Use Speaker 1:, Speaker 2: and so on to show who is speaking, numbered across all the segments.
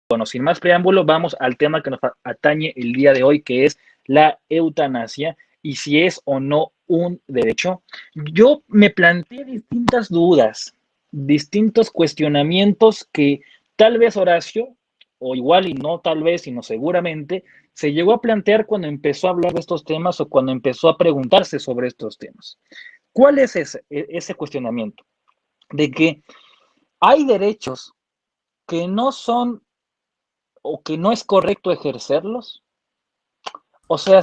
Speaker 1: bueno, sin más preámbulo, vamos al tema que nos atañe el día de hoy, que es la eutanasia y si es o no un derecho. Yo me planteé distintas dudas, distintos cuestionamientos que tal vez Horacio, o igual y no tal vez, sino seguramente, se llegó a plantear cuando empezó a hablar de estos temas o cuando empezó a preguntarse sobre estos temas. ¿Cuál es ese cuestionamiento? De que hay derechos que no son o que no es correcto ejercerlos. O sea,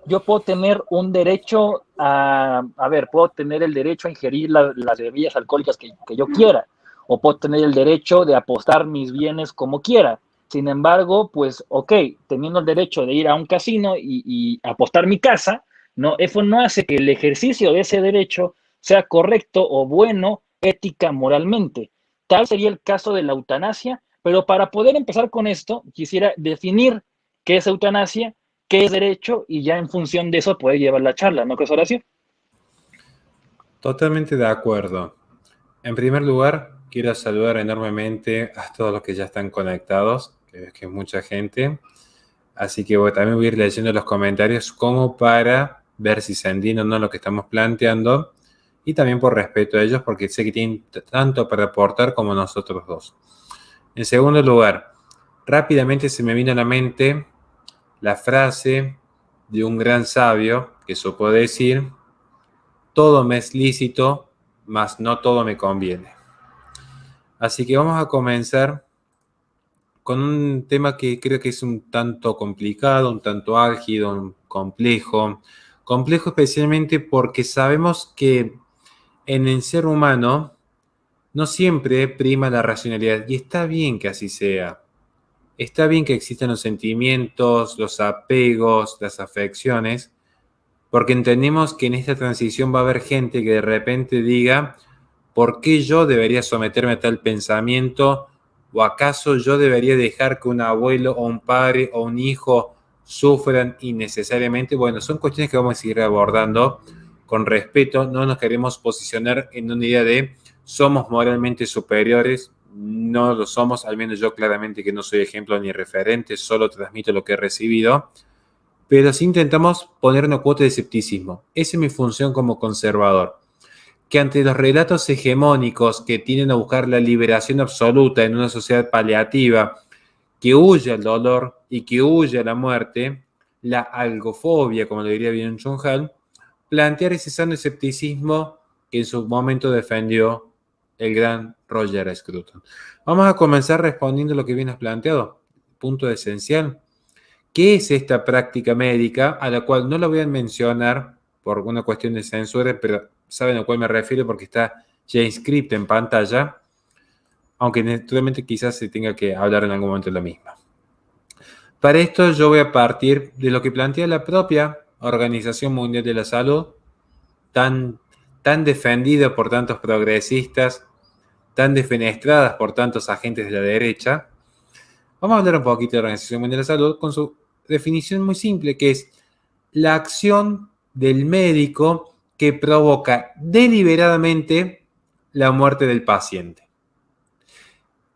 Speaker 1: yo puedo tener un derecho puedo tener el derecho a ingerir las bebidas alcohólicas que yo quiera, o puedo tener el derecho de apostar mis bienes como quiera. Sin embargo, pues, ok, teniendo el derecho de ir a un casino y apostar mi casa, no, eso no hace que el ejercicio de ese derecho sea correcto o bueno, ética, moralmente. Tal sería el caso de la eutanasia, pero para poder empezar con esto, quisiera definir qué es eutanasia, qué es derecho y ya en función de eso poder llevar la charla, ¿no crees, Horacio?
Speaker 2: Totalmente de acuerdo. En primer lugar, quiero saludar enormemente a todos los que ya están conectados, que es mucha gente. Así que también voy a ir leyendo los comentarios como para ver si se entiende o no lo que estamos planteando. Y también por respeto a ellos, porque sé que tienen tanto para aportar como nosotros dos. En segundo lugar, rápidamente se me vino a la mente la frase de un gran sabio que supo decir: todo me es lícito, mas no todo me conviene. Así que vamos a comenzar con un tema que creo que es un tanto complicado, un tanto álgido, un complejo. Complejo especialmente porque sabemos que en el ser humano no siempre prima la racionalidad, y está bien que así sea. Está bien que existan los sentimientos, los apegos, las afecciones, porque entendemos que en esta transición va a haber gente que de repente diga: ¿por qué yo debería someterme a tal pensamiento? ¿O acaso yo debería dejar que un abuelo o un padre o un hijo sufran innecesariamente? Bueno, son cuestiones que vamos a seguir abordando con respeto. No nos queremos posicionar en una idea de somos moralmente superiores. No lo somos, al menos yo claramente que no soy ejemplo ni referente, solo transmito lo que he recibido. Pero sí intentamos poner una cuota de escepticismo. Esa es mi función como conservador. Que ante los relatos hegemónicos que tienden a buscar la liberación absoluta en una sociedad paliativa, que huye al dolor y que huye a la muerte, la algofobia, como lo diría Byung-Chul Han, plantear ese sano escepticismo que en su momento defendió el gran Roger Scruton. Vamos a comenzar respondiendo lo que bien has planteado. Punto esencial. ¿Qué es esta práctica médica a la cual no la voy a mencionar por una cuestión de censura, pero saben a cuál me refiero porque está ya inscrito en pantalla, aunque naturalmente quizás se tenga que hablar en algún momento de la misma? Para esto yo voy a partir de lo que plantea la propia Organización Mundial de la Salud, tan, tan defendida por tantos progresistas, tan defenestrada por tantos agentes de la derecha. Vamos a hablar un poquito de la Organización Mundial de la Salud con su definición muy simple, que es la acción del médico que provoca deliberadamente la muerte del paciente.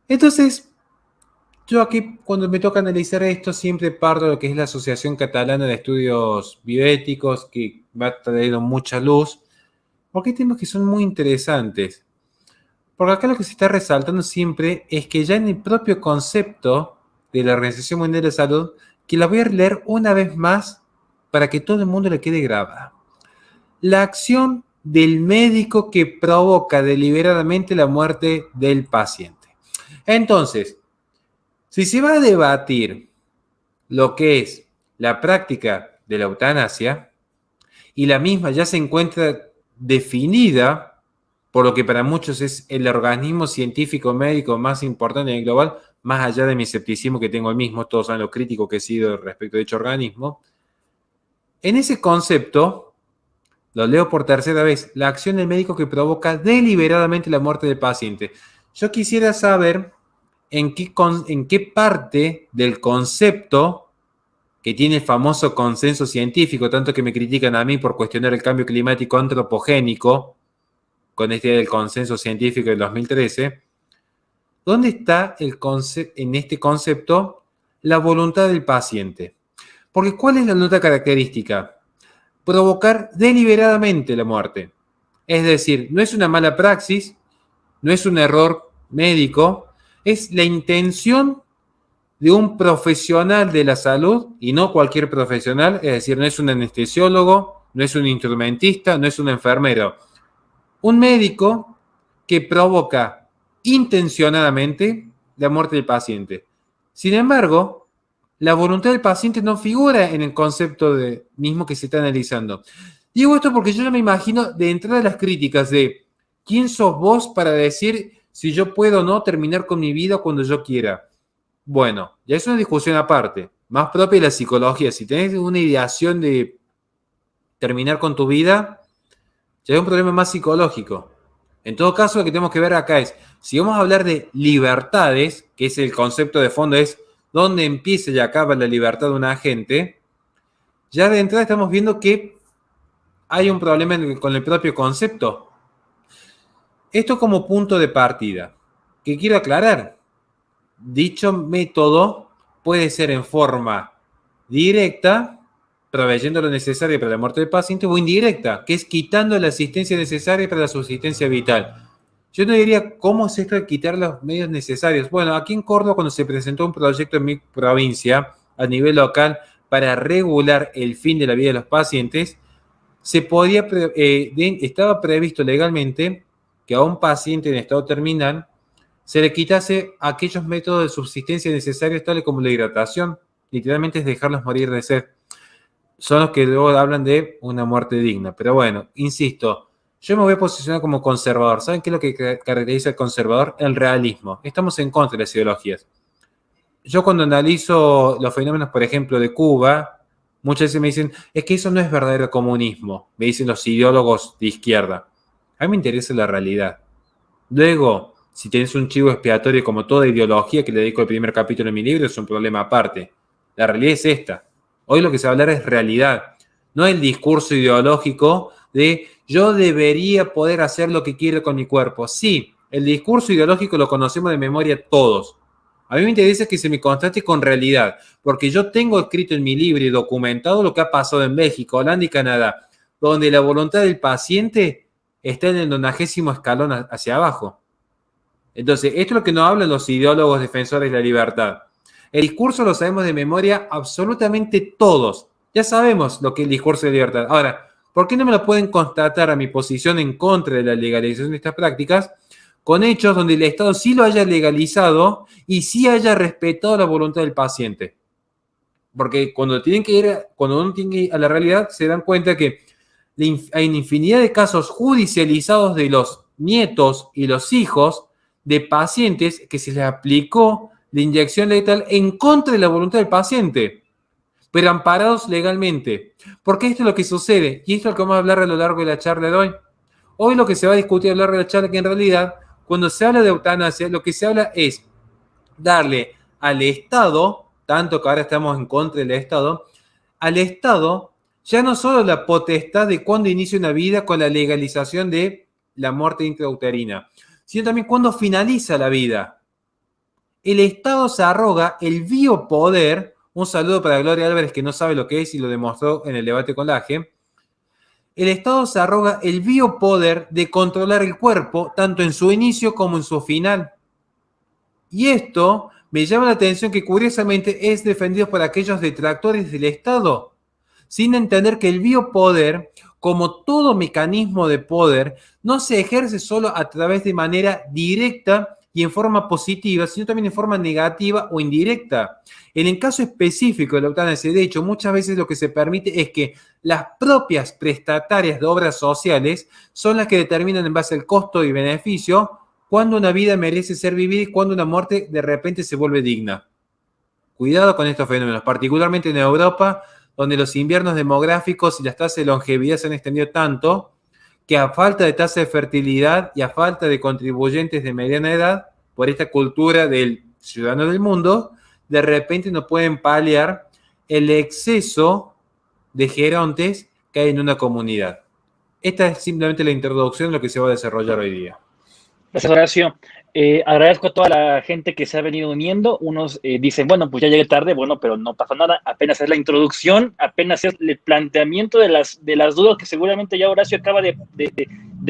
Speaker 2: Entonces, yo aquí cuando me toca analizar esto siempre parto de lo que es la Asociación Catalana de Estudios Bioéticos, que me ha traído mucha luz, porque hay temas que son muy interesantes. Porque acá lo que se está resaltando siempre es que ya en el propio concepto de la Organización Mundial de la Salud, que la voy a leer una vez más para que todo el mundo le quede grabada. La acción del médico que provoca deliberadamente la muerte del paciente. Entonces, si se va a debatir lo que es la práctica de la eutanasia, y la misma ya se encuentra definida por lo que para muchos es el organismo científico médico más importante en el global, más allá de mi escepticismo que tengo el mismo, todos saben lo crítico que he sido respecto de dicho organismo. En ese concepto, lo leo por tercera vez: la acción del médico que provoca deliberadamente la muerte del paciente. Yo quisiera saber en qué parte del concepto, que tiene el famoso consenso científico, tanto que me critican a mí por cuestionar el cambio climático antropogénico, con esta idea del consenso científico del 2013, ¿Dónde está en este concepto la voluntad del paciente? Porque ¿cuál es la nota característica? Provocar deliberadamente la muerte. Es decir, no es una mala praxis, no es un error médico, es la intención de un profesional de la salud y no cualquier profesional, es decir, no es un anestesiólogo, no es un instrumentista, no es un enfermero. Un médico que provoca intencionadamente la muerte del paciente. Sin embargo, la voluntad del paciente no figura en el concepto mismo que se está analizando. Digo esto porque yo no me imagino de entrada las críticas de ¿quién sos vos para decir si yo puedo o no terminar con mi vida cuando yo quiera? Bueno, ya es una discusión aparte, más propia de la psicología. Si tenés una ideación de terminar con tu vida, ya es un problema más psicológico. En todo caso, lo que tenemos que ver acá es, si vamos a hablar de libertades, que es el concepto de fondo, es dónde empieza y acaba la libertad de un agente, ya de entrada estamos viendo que hay un problema con el propio concepto. Esto como punto de partida, que quiero aclarar. Dicho método puede ser en forma directa, proveyendo lo necesario para la muerte del paciente, o indirecta, que es quitando la asistencia necesaria para la subsistencia vital. Yo no diría cómo es esto de quitar los medios necesarios. Bueno, aquí en Córdoba, cuando se presentó un proyecto en mi provincia a nivel local para regular el fin de la vida de los pacientes, estaba previsto legalmente que a un paciente en estado terminal se le quitase aquellos métodos de subsistencia necesarios, tales como la hidratación. Literalmente es dejarlos morir de sed. Son los que luego hablan de una muerte digna. Pero bueno, insisto, yo me voy a posicionar como conservador. ¿Saben qué es lo que caracteriza al conservador? El realismo. Estamos en contra de las ideologías. Yo cuando analizo los fenómenos, por ejemplo, de Cuba, muchas veces me dicen, es que eso no es verdadero comunismo. Me dicen los ideólogos de izquierda. A mí me interesa la realidad. Luego, si tienes un chivo expiatorio como toda ideología que le dedico el primer capítulo de mi libro, es un problema aparte. La realidad es esta. Hoy lo que se va a hablar es realidad, no el discurso ideológico de yo debería poder hacer lo que quiero con mi cuerpo. Sí, el discurso ideológico lo conocemos de memoria todos. A mí me interesa que se me constate con realidad, porque yo tengo escrito en mi libro y documentado lo que ha pasado en México, Holanda y Canadá, donde la voluntad del paciente está en el 90º escalón hacia abajo. Entonces, esto es lo que nos hablan los ideólogos defensores de la libertad. El discurso lo sabemos de memoria absolutamente todos. Ya sabemos lo que es el discurso de libertad. Ahora, ¿por qué no me lo pueden constatar a mi posición en contra de la legalización de estas prácticas con hechos donde el Estado sí lo haya legalizado y sí haya respetado la voluntad del paciente? Porque cuando uno tiene que ir a la realidad, se dan cuenta que hay una infinidad de casos judicializados de los nietos y los hijos de pacientes que se les aplicó la inyección letal en contra de la voluntad del paciente, pero amparados legalmente. Porque esto es lo que sucede, y esto es lo que vamos a hablar a lo largo de la charla de hoy. Hoy lo que se va a discutir a lo largo de la charla, que en realidad, cuando se habla de eutanasia, lo que se habla es darle al Estado, tanto que ahora estamos en contra del Estado, al Estado ya no solo la potestad de cuándo inicia una vida con la legalización de la muerte intrauterina, sino también cuándo finaliza la vida. El Estado se arroga el biopoder, un saludo para Gloria Álvarez que no sabe lo que es y lo demostró en el debate con Laje. El Estado se arroga el biopoder de controlar el cuerpo tanto en su inicio como en su final. Y esto me llama la atención que curiosamente es defendido por aquellos detractores del Estado, sin entender que el biopoder, como todo mecanismo de poder, no se ejerce solo a través de manera directa y en forma positiva, sino también en forma negativa o indirecta. En el caso específico de la eutanasia, de hecho, muchas veces lo que se permite es que las propias prestatarias de obras sociales son las que determinan en base al costo y beneficio cuándo una vida merece ser vivida y cuándo una muerte de repente se vuelve digna. Cuidado con estos fenómenos, particularmente en Europa, donde los inviernos demográficos y las tasas de longevidad se han extendido tanto que a falta de tasa de fertilidad y a falta de contribuyentes de mediana edad, por esta cultura del ciudadano del mundo, de repente no pueden paliar el exceso de gerontes que hay en una comunidad. Esta es simplemente la introducción de lo que se va a desarrollar hoy día.
Speaker 1: Gracias, Horacio. Agradezco a toda la gente que se ha venido uniendo. Unos dicen, bueno, pues ya llegué tarde, bueno, pero no pasa nada. Apenas es la introducción, apenas es el planteamiento de las dudas que seguramente ya Horacio acaba de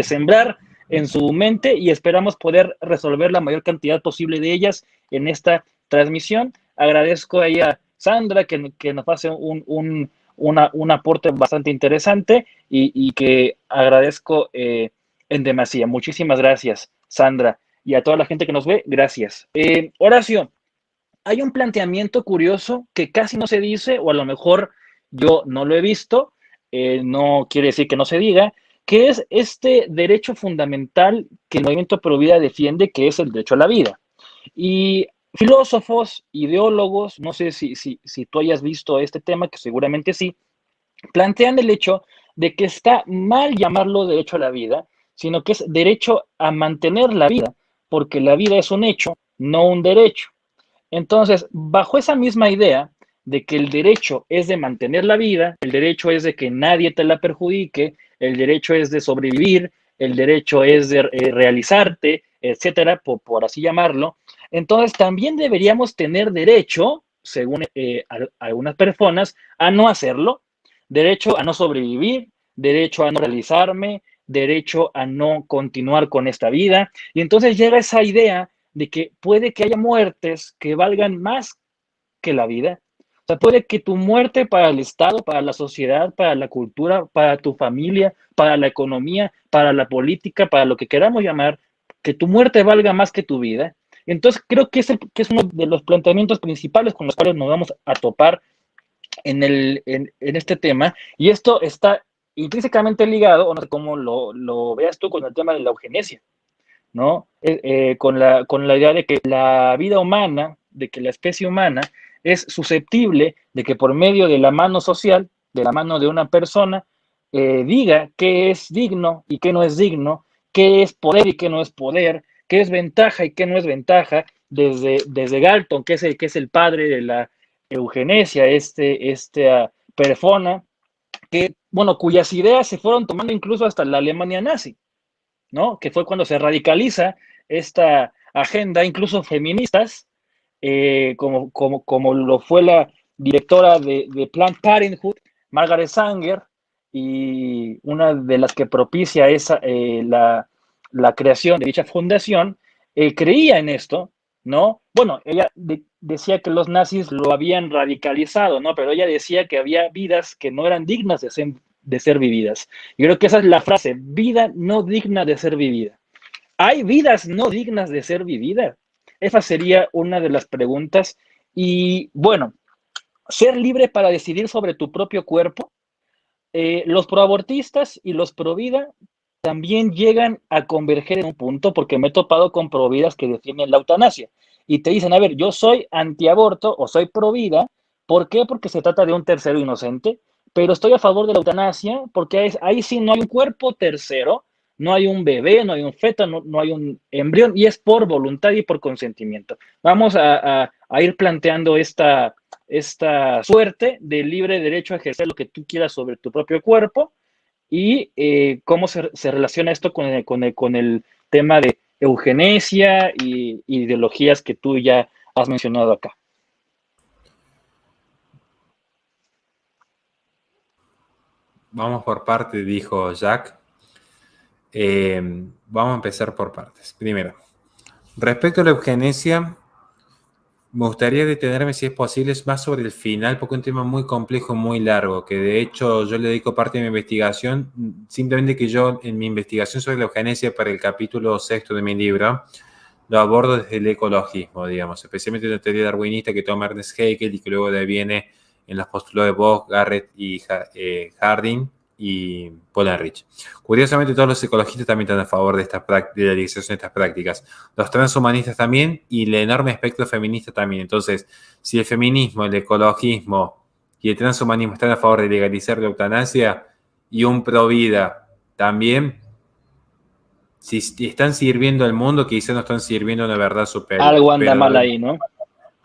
Speaker 1: sembrar en su mente y esperamos poder resolver la mayor cantidad posible de ellas en esta transmisión. Agradezco ahí a Sandra que nos hace un aporte bastante interesante y que agradezco en demasía. Muchísimas gracias, Sandra, y a toda la gente que nos ve, gracias. Horacio, hay un planteamiento curioso que casi no se dice, o a lo mejor yo no lo he visto, no quiere decir que no se diga, que es este derecho fundamental que el movimiento Pro Vida defiende, que es el derecho a la vida. Y filósofos, ideólogos, no sé si tú hayas visto este tema, que seguramente sí, plantean el hecho de que está mal llamarlo derecho a la vida, sino que es derecho a mantener la vida, porque la vida es un hecho, no un derecho. Entonces, bajo esa misma idea de que el derecho es de mantener la vida, el derecho es de que nadie te la perjudique, el derecho es de sobrevivir, el derecho es de realizarte, etcétera, por así llamarlo, entonces también deberíamos tener derecho, según algunas personas, a no hacerlo, derecho a no sobrevivir, derecho a no realizarme, derecho a no continuar con esta vida. Y entonces llega esa idea de que puede que haya muertes que valgan más que la vida. O sea, puede que tu muerte para el Estado, para la sociedad, para la cultura, para tu familia, para la economía, para la política, para lo que queramos llamar, que tu muerte valga más que tu vida. Entonces, creo que es uno de los planteamientos principales con los cuales nos vamos a topar en este tema. Y esto está intrínsecamente ligado, o no sé cómo lo veas tú, con el tema de la eugenesia, ¿no? Con la idea de que la vida humana, de que la especie humana es susceptible de que por medio de la mano social, de la mano de una persona, diga qué es digno y qué no es digno, qué es poder y qué no es poder, qué es ventaja y qué no es ventaja, desde Galton, que es el padre de la eugenesia, persona, que, bueno, cuyas ideas se fueron tomando incluso hasta la Alemania nazi, ¿no? Que fue cuando se radicaliza esta agenda, incluso feministas, como lo fue la directora de Planned Parenthood, Margaret Sanger, y una de las que propicia la creación de dicha fundación, creía en esto, ¿no? Bueno, ella decía que los nazis lo habían radicalizado, ¿no? Pero ella decía que había vidas que no eran dignas de ser vividas. Yo creo que esa es la frase, vida no digna de ser vivida. ¿Hay vidas no dignas de ser vividas? Esa sería una de las preguntas. Y bueno, ser libre para decidir sobre tu propio cuerpo. Los proabortistas y los provida también llegan a converger en un punto, porque me he topado con providas que defienden la eutanasia y te dicen, a ver, yo soy antiaborto o soy provida. ¿Por qué? Porque se trata de un tercero inocente, pero estoy a favor de la eutanasia porque ahí sí no hay un cuerpo tercero, no hay un bebé, no hay un feto, no hay un embrión, y es por voluntad y por consentimiento. Vamos a ir planteando esta suerte de libre derecho a ejercer lo que tú quieras sobre tu propio cuerpo y cómo se relaciona esto con el tema de eugenesia y ideologías que tú ya has mencionado acá.
Speaker 2: Vamos por parte, dijo Jack. Vamos a empezar por partes. Primero, respecto a la eugenesia, me gustaría detenerme, si es posible, más sobre el final, porque es un tema muy complejo, muy largo, que de hecho yo le dedico parte de mi investigación, simplemente que yo en mi investigación sobre la eugenesia para el capítulo 6 de mi libro, lo abordo desde el ecologismo, digamos, especialmente la teoría darwinista que toma Ernest Haeckel y que luego deviene en los postulados de Bock, Garrett y Harding y Paul Ehrlich. Curiosamente, todos los ecologistas también están a favor de la legalización de estas prácticas. Los transhumanistas también y el enorme espectro feminista también. Entonces, si el feminismo, el ecologismo y el transhumanismo están a favor de legalizar la eutanasia y un pro vida también, si están sirviendo al mundo, quizás no están sirviendo una verdad superior.
Speaker 1: Algo anda
Speaker 2: Pero
Speaker 1: mal ahí, ¿no?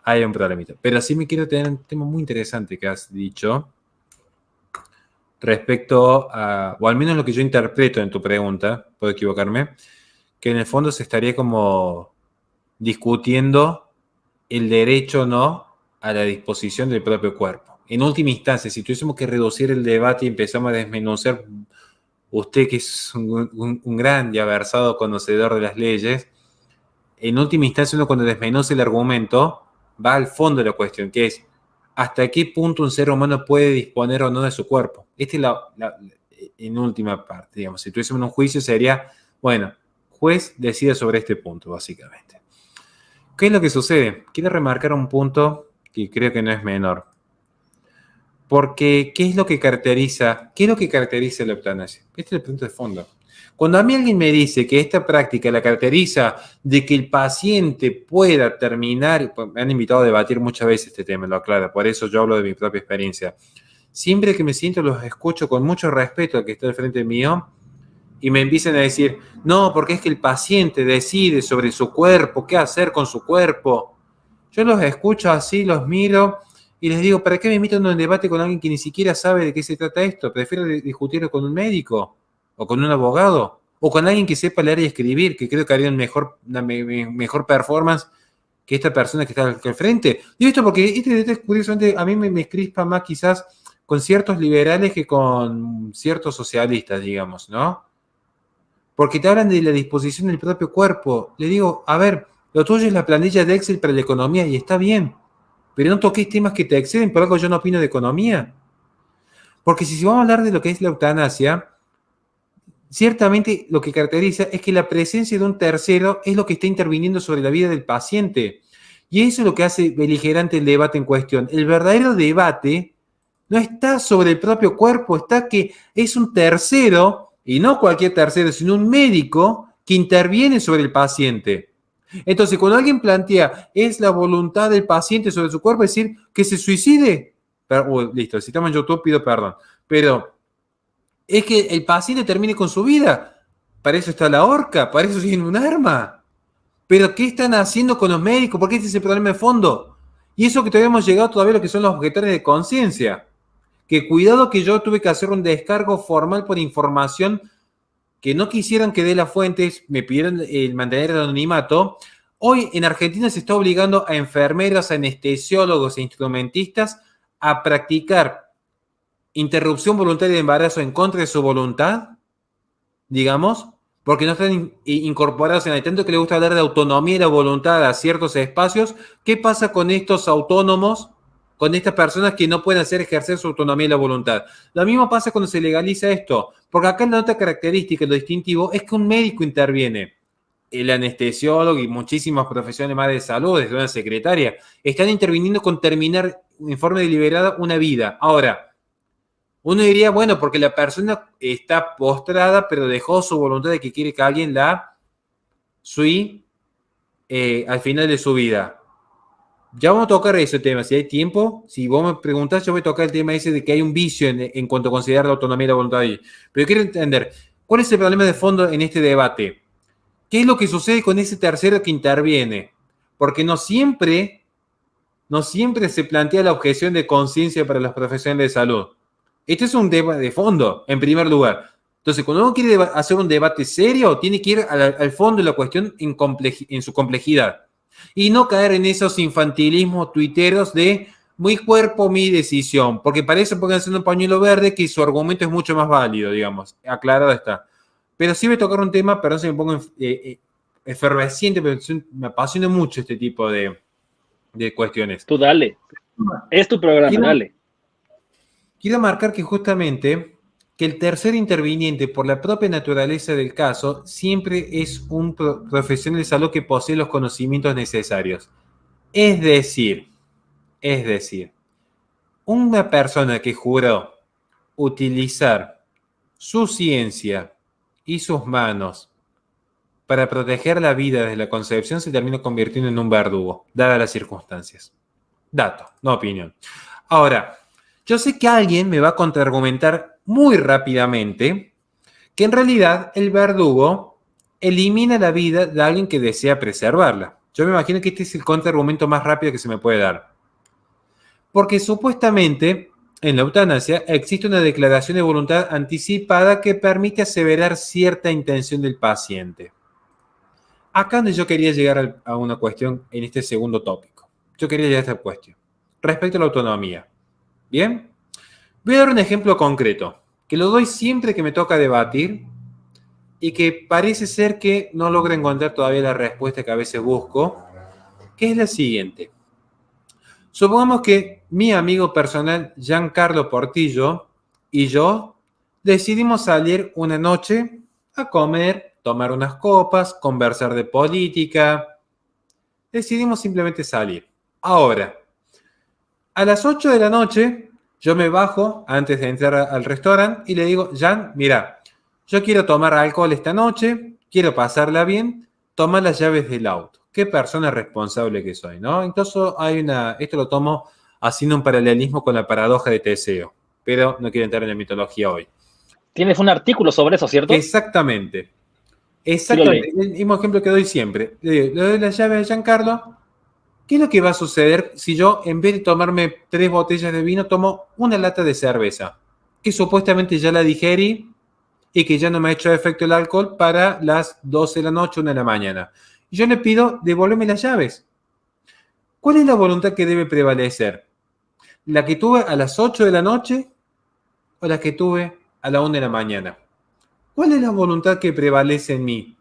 Speaker 2: hay un problemita. Pero sí me quiero tener un tema muy interesante que has dicho respecto a, o al menos lo que yo interpreto en tu pregunta, puedo equivocarme, que en el fondo se estaría como discutiendo el derecho o no a la disposición del propio cuerpo. En última instancia, si tuviésemos que reducir el debate y empezamos a desmenuzar, usted que es un gran y aversado conocedor de las leyes, en última instancia uno cuando desmenuza el argumento va al fondo de la cuestión, que es hasta qué punto un ser humano puede disponer o no de su cuerpo. Esta es en última parte, digamos. Si tuviésemos un juicio sería, bueno, juez decide sobre este punto, básicamente. ¿Qué es lo que sucede? Quiero remarcar un punto que creo que no es menor. Porque, ¿qué es lo que caracteriza la eutanasia? Este es el punto de fondo. Cuando a mí alguien me dice que esta práctica la caracteriza de que el paciente pueda terminar, me han invitado a debatir muchas veces este tema, lo aclaro, por eso yo hablo de mi propia experiencia. Siempre que me siento los escucho con mucho respeto al que está al frente mío y me empiezan a decir, no, porque es que el paciente decide sobre su cuerpo, qué hacer con su cuerpo. Yo los escucho así, los miro y les digo, ¿para qué me invitan a un debate con alguien que ni siquiera sabe de qué se trata esto? Prefiero discutirlo con un médico o con un abogado o con alguien que sepa leer y escribir, que creo que haría una mejor performance que esta persona que está al frente. Digo esto porque curiosamente a mí me crispa más quizás con ciertos liberales que con ciertos socialistas, digamos, ¿no? Porque te hablan de la disposición del propio cuerpo. Le digo, a ver, lo tuyo es la planilla de Excel para la economía y está bien, pero no toques temas que te exceden, por algo yo no opino de economía. Porque si vamos a hablar de lo que es la eutanasia, ciertamente lo que caracteriza es que la presencia de un tercero es lo que está interviniendo sobre la vida del paciente. Y eso es lo que hace beligerante el debate en cuestión. El verdadero debate no está sobre el propio cuerpo, está que es un tercero, y no cualquier tercero, sino un médico que interviene sobre el paciente. Entonces, cuando alguien plantea, es la voluntad del paciente sobre su cuerpo, es decir, que se suicide. Listo, si estamos en YouTube, pido perdón. Pero es que el paciente termine con su vida. Para eso está la horca, para eso tiene un arma. Pero, ¿qué están haciendo con los médicos? ¿Por qué este es el problema de fondo? Y eso que todavía hemos llegado todavía a lo que son los objetores de conciencia. Que cuidado que yo tuve que hacer un descargo formal por información que no quisieran que dé las fuentes, me pidieron mantener el anonimato. Hoy en Argentina se está obligando a enfermeros, a anestesiólogos e instrumentistas a practicar interrupción voluntaria de embarazo en contra de su voluntad, digamos, porque no están incorporados en el tanto que les gusta hablar de autonomía y la voluntad a ciertos espacios. ¿Qué pasa con estos autónomos, con estas personas que no pueden ejercer su autonomía y la voluntad? Lo mismo pasa cuando se legaliza esto, porque acá la otra característica, lo distintivo, es que un médico interviene. El anestesiólogo y muchísimas profesiones más de salud, desde una secretaria, están interviniendo con terminar en forma deliberada una vida. Ahora, uno diría, bueno, porque la persona está postrada, pero dejó su voluntad de que quiere que alguien la suí al final de su vida. Ya vamos a tocar ese tema, si hay tiempo. Si vos me preguntás, yo voy a tocar el tema ese de que hay un vicio en cuanto a considerar la autonomía y la voluntad. Pero quiero entender, ¿cuál es el problema de fondo en este debate? ¿Qué es lo que sucede con ese tercero que interviene? Porque no siempre se plantea la objeción de conciencia para los profesionales de salud. Este es un debate de fondo, en primer lugar. Entonces, cuando uno quiere hacer un debate serio, tiene que ir al fondo de la cuestión en su complejidad. Y no caer en esos infantilismos tuiteros de mi cuerpo, mi decisión. Porque para eso pueden hacer un pañuelo verde que su argumento es mucho más válido, digamos. Aclarado está. Pero sí voy a tocar un tema, perdón si me pongo efervesciente, pero me apasiona mucho este tipo de cuestiones.
Speaker 1: Tú dale. Es tu programa, dale.
Speaker 2: Quiero marcar que justamente que el tercer interviniente, por la propia naturaleza del caso, siempre es un profesional de salud que posee los conocimientos necesarios. Es decir, una persona que juró utilizar su ciencia y sus manos para proteger la vida desde la concepción se termina convirtiendo en un verdugo, dadas las circunstancias. Dato, no opinión. Ahora, yo sé que alguien me va a contraargumentar muy rápidamente que en realidad el verdugo elimina la vida de alguien que desea preservarla. Yo me imagino que este es el contraargumento más rápido que se me puede dar. Porque supuestamente en la eutanasia existe una declaración de voluntad anticipada que permite aseverar cierta intención del paciente. Acá donde yo quería llegar a una cuestión en este segundo tópico. Yo quería llegar a esta cuestión. Respecto a la autonomía. ¿Bien? Voy a dar un ejemplo concreto, que lo doy siempre que me toca debatir y que parece ser que no logro encontrar todavía la respuesta que a veces busco, que es la siguiente. Supongamos que mi amigo personal Giancarlo Portillo y yo decidimos salir una noche a comer, tomar unas copas, conversar de política. Decidimos simplemente salir. Ahora, a las 8 de la noche, yo me bajo antes de entrar al restaurante y le digo, Jan, mira, yo quiero tomar alcohol esta noche, quiero pasarla bien, toma las llaves del auto. Qué persona responsable que soy, ¿no? Incluso esto lo tomo haciendo un paralelismo con la paradoja de Teseo, pero no quiero entrar en la mitología hoy.
Speaker 1: Tienes un artículo sobre eso, ¿cierto?
Speaker 2: Exactamente.
Speaker 1: Sí lo leí.
Speaker 2: El mismo ejemplo que doy siempre. Le doy las llaves a Giancarlo. ¿Qué es lo que va a suceder si yo, en vez de tomarme 3 botellas de vino, tomo una lata de cerveza? Que supuestamente ya la digerí y que ya no me ha hecho efecto el alcohol para las 12 de la noche, 1 de la mañana. Y yo le pido, devuélveme las llaves. ¿Cuál es la voluntad que debe prevalecer? ¿La que tuve a las 8 de la noche o la que tuve a la 1 de la mañana? ¿Cuál es la voluntad que prevalece en mí?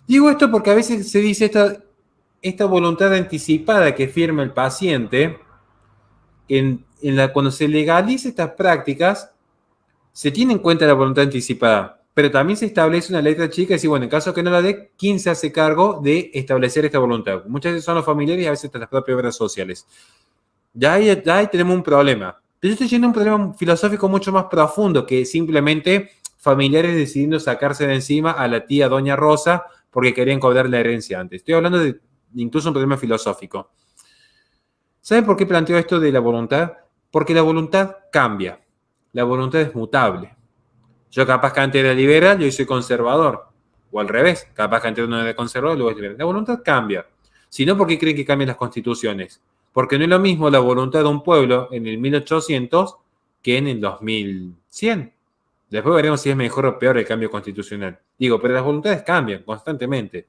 Speaker 2: Digo esto porque a veces se dice esta voluntad anticipada que firma el paciente, cuando se legaliza estas prácticas, se tiene en cuenta la voluntad anticipada, pero también se establece una letra chica y dice, bueno, en caso que no la dé, ¿quién se hace cargo de establecer esta voluntad? Muchas veces son los familiares y a veces hasta las propias obras sociales. Ya ahí tenemos un problema. Pero yo estoy yendo a un problema filosófico mucho más profundo que simplemente familiares decidiendo sacarse de encima a la tía Doña Rosa porque querían cobrar la herencia antes. Estoy hablando de incluso un problema filosófico. ¿Saben por qué planteo esto de la voluntad? Porque la voluntad cambia. La voluntad es mutable. Yo capaz que antes era liberal, yo soy conservador. O al revés, capaz que antes no era conservador, luego es liberal. La voluntad cambia. Si no, ¿por qué creen que cambian las constituciones? Porque no es lo mismo la voluntad de un pueblo en el 1800 que en el 2100. Después veremos si es mejor o peor el cambio constitucional. Digo, pero las voluntades cambian constantemente.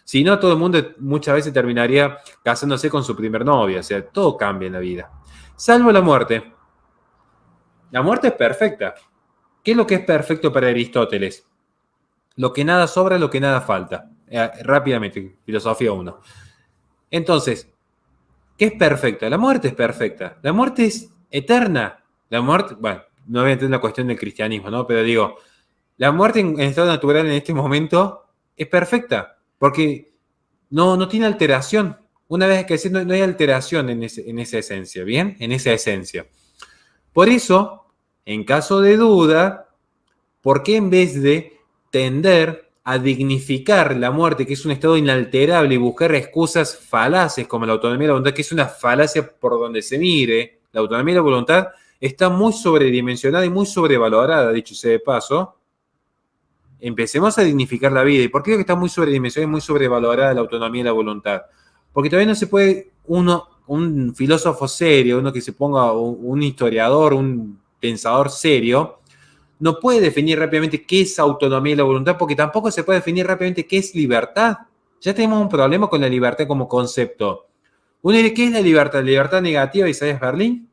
Speaker 2: Si no, todo el mundo muchas veces terminaría casándose con su primer novia. O sea, todo cambia en la vida. Salvo la muerte. La muerte es perfecta. ¿Qué es lo que es perfecto para Aristóteles? Lo que nada sobra, lo que nada falta. Rápidamente, filosofía 1. Entonces, ¿qué es perfecta? La muerte es perfecta. La muerte es eterna. La muerte, bueno, no voy a entender la cuestión del cristianismo, ¿no? Pero digo, la muerte en estado natural en este momento es perfecta. Porque no tiene alteración. Una vez que no hay alteración en esa esencia, ¿bien? En esa esencia. Por eso, en caso de duda, ¿por qué en vez de tender a dignificar la muerte, que es un estado inalterable, y buscar excusas falaces como la autonomía de la voluntad, que es una falacia por donde se mire, la autonomía de la voluntad está muy sobredimensionada y muy sobrevalorada, dicho sea de paso, empecemos a dignificar la vida. ¿Y por qué digo que está muy sobredimensionada y muy sobrevalorada la autonomía de la voluntad? Porque todavía no se puede un filósofo serio, uno que se ponga, un historiador, un pensador serio, no puede definir rápidamente qué es autonomía de la voluntad, porque tampoco se puede definir rápidamente qué es libertad. Ya tenemos un problema con la libertad como concepto. Uno dice, ¿qué es la libertad? ¿La libertad negativa de Isaías Berlín?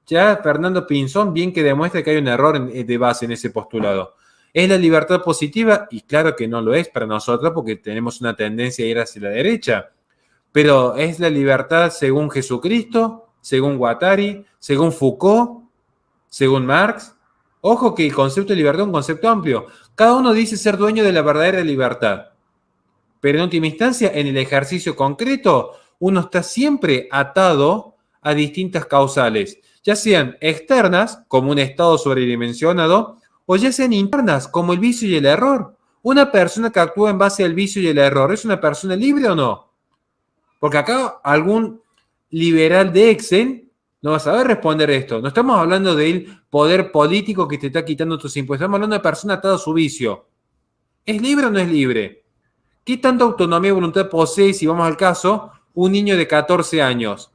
Speaker 2: Ya Fernando Pinzón bien que demuestra que hay un error de base en ese postulado. ¿Es la libertad positiva? Y claro que no lo es para nosotros porque tenemos una tendencia a ir hacia la derecha. Pero ¿es la libertad según Jesucristo? ¿Según Guattari? ¿Según Foucault? ¿Según Marx? Ojo que el concepto de libertad es un concepto amplio. Cada uno dice ser dueño de la verdadera libertad. Pero en última instancia, en el ejercicio concreto, uno está siempre atado a distintas causales, ya sean externas, como un estado sobredimensionado, o ya sean internas, como el vicio y el error. Una persona que actúa en base al vicio y el error, ¿es una persona libre o no? Porque acá algún liberal de Excel no va a saber responder esto. No estamos hablando del poder político que te está quitando tus impuestos. Estamos hablando de una persona atada a su vicio. ¿Es libre o no es libre? ¿Qué tanta autonomía y voluntad posee, si vamos al caso, un niño de 14 años?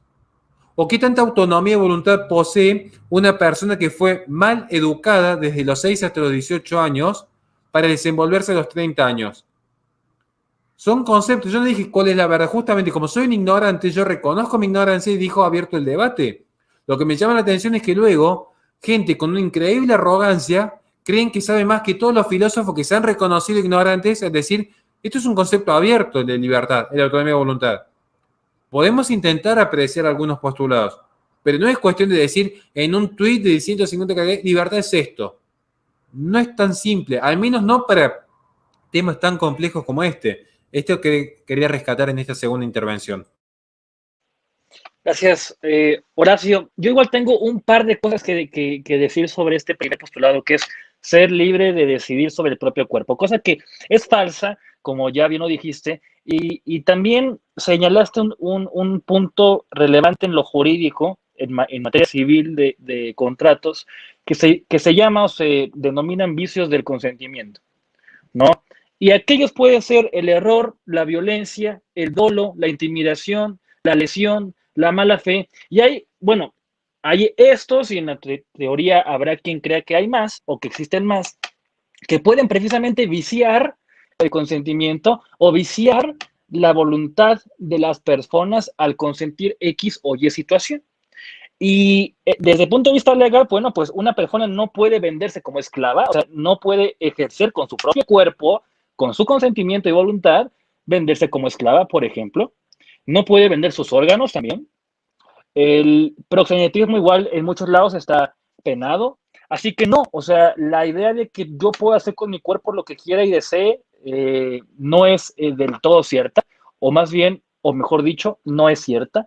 Speaker 2: ¿O qué tanta autonomía y voluntad posee una persona que fue mal educada desde los 6 hasta los 18 años para desenvolverse a los 30 años? Son conceptos. Yo no dije cuál es la verdad. Justamente como soy un ignorante, yo reconozco mi ignorancia y dijo abierto el debate. Lo que me llama la atención es que luego gente con una increíble arrogancia creen que sabe más que todos los filósofos que se han reconocido ignorantes, es decir, esto es un concepto abierto de libertad, de la autonomía de voluntad. Podemos intentar apreciar algunos postulados, pero no es cuestión de decir en un tuit de 150 kb, libertad es esto. No es tan simple, al menos no para temas tan complejos como este. Esto que quería rescatar en esta segunda intervención.
Speaker 1: Gracias, Horacio. Yo igual tengo un par de cosas que decir sobre este primer postulado, que es ser libre de decidir sobre el propio cuerpo, cosa que es falsa, como ya bien lo dijiste, y también señalaste un punto relevante en lo jurídico, en materia civil de contratos, que se llama o se denominan vicios del consentimiento, ¿no? Y aquellos pueden ser el error, la violencia, el dolo, la intimidación, la lesión, la mala fe. Y hay, bueno, hay estos, y en la teoría habrá quien crea que hay más o que existen más, que pueden precisamente viciar el consentimiento o viciar la voluntad de las personas al consentir X o Y situación. Y desde el punto de vista legal, bueno, pues una persona no puede venderse como esclava, o sea, no puede ejercer con su propio cuerpo, con su consentimiento y voluntad, venderse como esclava, por ejemplo. No puede vender sus órganos también. El proxenetismo igual en muchos lados está penado. Así que no, o sea, la idea de que yo pueda hacer con mi cuerpo lo que quiera y desee no es del todo cierta, o más bien, o mejor dicho, no es cierta.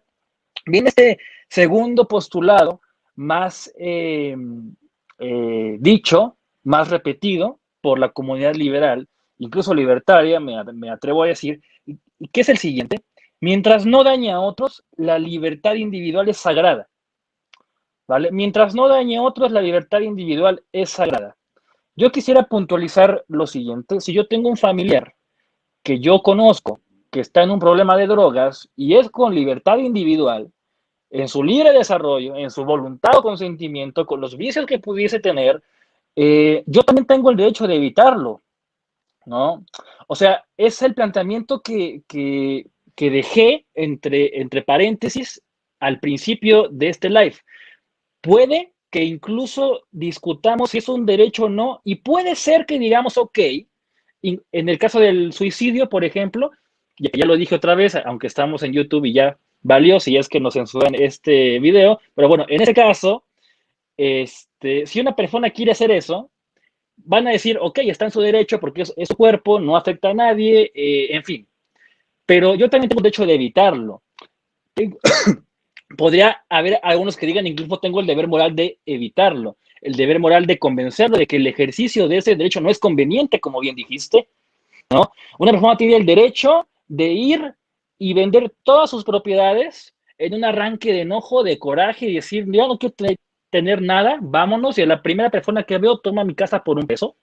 Speaker 1: Viene este segundo postulado más dicho, más repetido por la comunidad liberal, incluso libertaria, me atrevo a decir, que es el siguiente. Mientras no dañe a otros, la libertad individual es sagrada. ¿Vale? Mientras no dañe a otros, la libertad individual es sagrada. Yo quisiera puntualizar lo siguiente. Si yo tengo un familiar que yo conozco que está en un problema de drogas y es con libertad individual, en su libre desarrollo, en su voluntad o consentimiento, con los vicios que pudiese tener, yo también tengo el derecho de evitarlo, ¿no? O sea, es el planteamiento que dejé entre paréntesis al principio de este live. Puede que incluso discutamos si es un derecho o no, y puede ser que digamos, ok, en el caso del suicidio, por ejemplo, ya lo dije otra vez, aunque estamos en YouTube y ya valió si es que nos censuran este video, pero bueno, en ese caso, si una persona quiere hacer eso, van a decir, ok, está en su derecho porque es su cuerpo, no afecta a nadie, en fin, pero yo también tengo el derecho de evitarlo. Podría haber algunos que digan, incluso tengo el deber moral de evitarlo, el deber moral de convencerlo de que el ejercicio de ese derecho no es conveniente, como bien dijiste, ¿no? Una persona tiene el derecho de ir y vender todas sus propiedades en un arranque de enojo, de coraje y decir, yo no quiero tener nada, vámonos, y a la primera persona que veo toma mi casa por $1,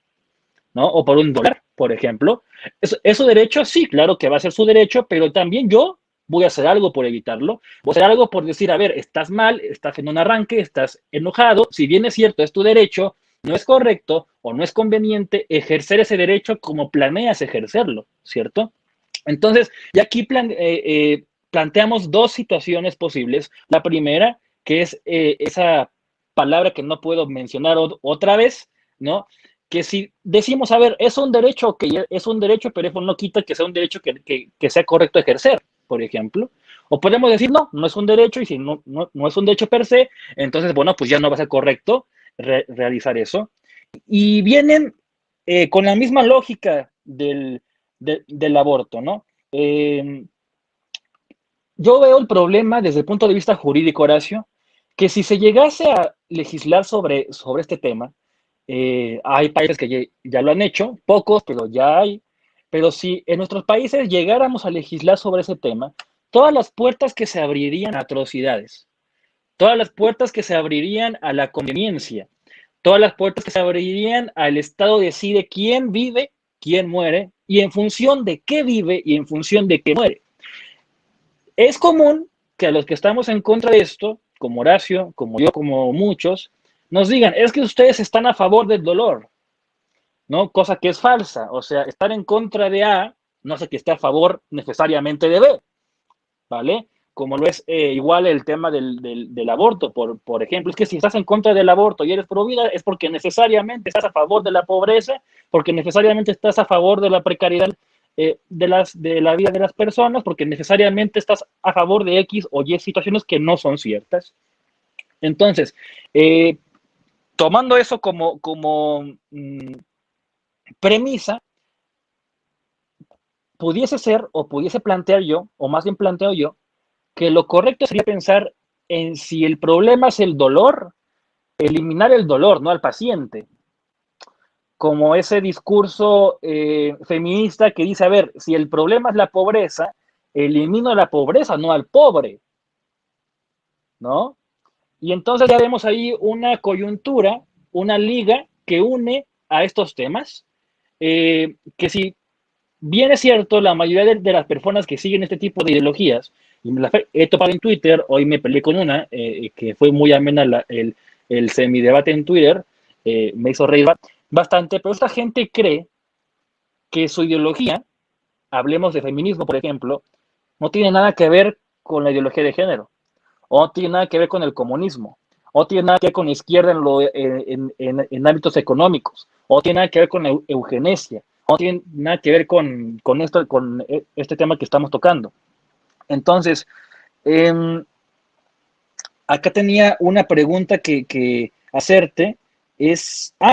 Speaker 1: ¿no? O por $1, por ejemplo. ¿Es su derecho? Sí, claro que va a ser su derecho, pero también yo voy a hacer algo por evitarlo, voy a hacer algo por decir, a ver, estás mal, estás en un arranque, estás enojado, si bien es cierto, es tu derecho, no es correcto o no es conveniente ejercer ese derecho como planeas ejercerlo, ¿cierto? Entonces, ya aquí planteamos dos situaciones posibles. La primera, que es esa palabra que no puedo mencionar otra vez, ¿no? Que si decimos, a ver, es un derecho, que es un derecho, pero eso no quita que sea un derecho que sea correcto ejercer, por ejemplo. O podemos decir, no, no es un derecho, y si no es un derecho per se, entonces, bueno, pues ya no va a ser correcto realizar eso. Y vienen con la misma lógica del aborto, ¿no? Yo veo el problema desde el punto de vista jurídico, Horacio, que si se llegase a legislar sobre este tema, hay países que ya lo han hecho, pocos, pero ya hay. Pero si en nuestros países llegáramos a legislar sobre ese tema, todas las puertas que se abrirían a atrocidades, todas las puertas que se abrirían a la conveniencia, todas las puertas que se abrirían al Estado decide quién vive, quién muere, y en función de qué vive y en función de qué muere. Es común que a los que estamos en contra de esto, como Horacio, como yo, como muchos, nos digan, es que ustedes están a favor del dolor, ¿no? Cosa que es falsa. O sea, estar en contra de A no hace que esté a favor necesariamente de B, ¿vale? Como lo es igual el tema del aborto, por ejemplo. Es que si estás en contra del aborto y eres pro vida, es porque necesariamente estás a favor de la pobreza, porque necesariamente estás a favor de la precariedad de la vida de las personas, porque necesariamente estás a favor de X o Y situaciones que no son ciertas. Entonces, tomando eso como premisa, pudiese ser o pudiese plantear yo, o más bien planteo yo, que lo correcto sería pensar en si el problema es el dolor, eliminar el dolor, no al paciente. Como ese discurso feminista que dice, a ver, si el problema es la pobreza, elimino la pobreza, no al pobre, ¿no? Y entonces ya vemos ahí una coyuntura, una liga que une a estos temas, que si bien es cierto, la mayoría de las personas que siguen este tipo de ideologías, y me la he topado en Twitter, hoy me peleé con una, que fue muy amena el semidebate en Twitter, me hizo reír bastante, pero esta gente cree que su ideología, hablemos de feminismo, por ejemplo, no tiene nada que ver con la ideología de género, o no tiene nada que ver con el comunismo, o tiene nada que ver con la izquierda en ámbitos económicos, o tiene nada que ver con la eugenesia, no tiene nada que ver con este tema que estamos tocando. Entonces, acá tenía una pregunta que hacerte,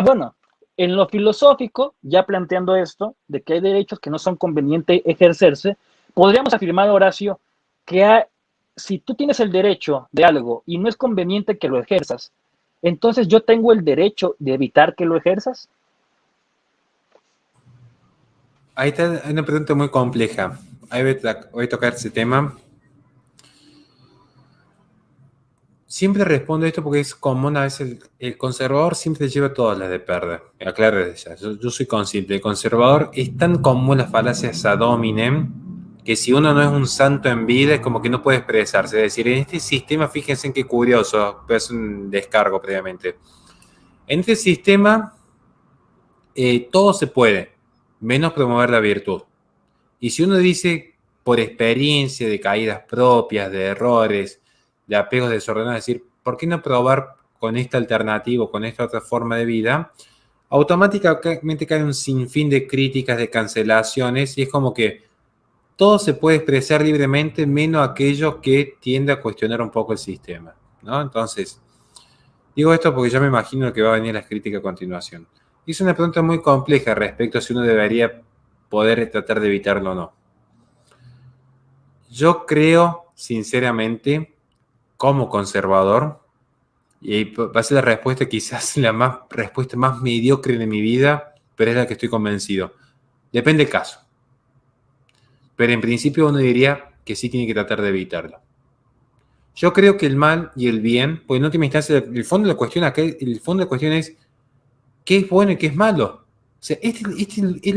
Speaker 1: bueno, en lo filosófico, ya planteando esto, de que hay derechos que no son convenientes ejercerse, podríamos afirmar, Horacio, que si tú tienes el derecho de algo y no es conveniente que lo ejerzas, entonces yo tengo el derecho de evitar que lo ejerzas.
Speaker 2: Ahí está una pregunta muy compleja. Ahí voy a tocar ese tema. Siempre respondo esto porque es común, a veces el conservador siempre lleva todas las de perder. Aclaro desde ya. Yo soy consciente. El conservador es tan común las falacias ad hominem que si uno no es un santo en vida es como que no puede expresarse. Es decir, en este sistema, fíjense en qué curioso, es un descargo previamente. En este sistema todo se puede, menos promover la virtud. Y si uno dice por experiencia de caídas propias, de errores, de apegos desordenados, es decir, ¿por qué no probar con esta alternativa, con esta otra forma de vida? Automáticamente cae un sinfín de críticas, de cancelaciones, y es como que todo se puede expresar libremente, menos aquello que tiende a cuestionar un poco el sistema, ¿no? Entonces, digo esto porque ya me imagino que va a venir las críticas a continuación. Es una pregunta muy compleja respecto a si uno debería poder tratar de evitarlo o no. Yo creo, sinceramente, como conservador, y va a ser la respuesta quizás respuesta más mediocre de mi vida, pero es la que estoy convencido. Depende del caso. Pero en principio uno diría que sí tiene que tratar de evitarlo. Yo creo que el mal y el bien, pues en última instancia, el fondo de la cuestión es qué es bueno y qué es malo. O sea, esta es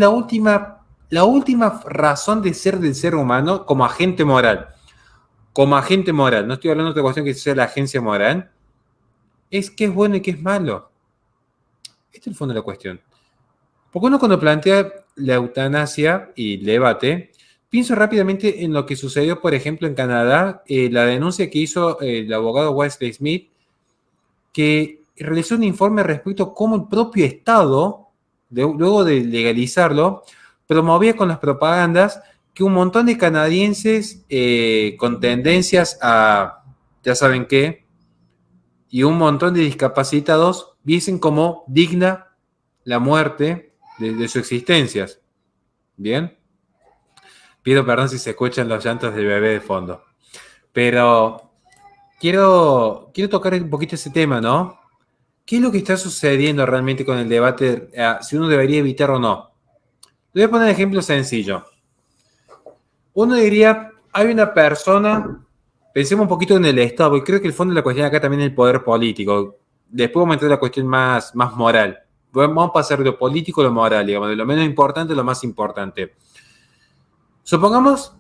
Speaker 2: la última razón de ser del ser humano como agente moral. Como agente moral, no estoy hablando de otra cuestión que sea la agencia moral, es qué es bueno y qué es malo. Este es el fondo de la cuestión. Porque uno cuando plantea la eutanasia y el debate, pienso rápidamente en lo que sucedió, por ejemplo, en Canadá, la denuncia que hizo el abogado Wesley Smith, que realizó un informe respecto a cómo el propio Estado, luego de legalizarlo, promovía con las propagandas que un montón de canadienses con tendencias a, ya saben qué, y un montón de discapacitados viesen como digna la muerte de sus existencias. ¿Bien? Pido perdón si se escuchan los llantos del bebé de fondo. Pero quiero tocar un poquito ese tema, ¿no? ¿Qué es lo que está sucediendo realmente con el debate si uno debería evitar o no? Le voy a poner un ejemplo sencillo. Uno diría, hay una persona, pensemos un poquito en el Estado, porque creo que el fondo de la cuestión acá también es el poder político. Después vamos a entrar a la cuestión más moral. Vamos a pasar de lo político a lo moral, digamos, de lo menos importante a lo más importante. Supongamos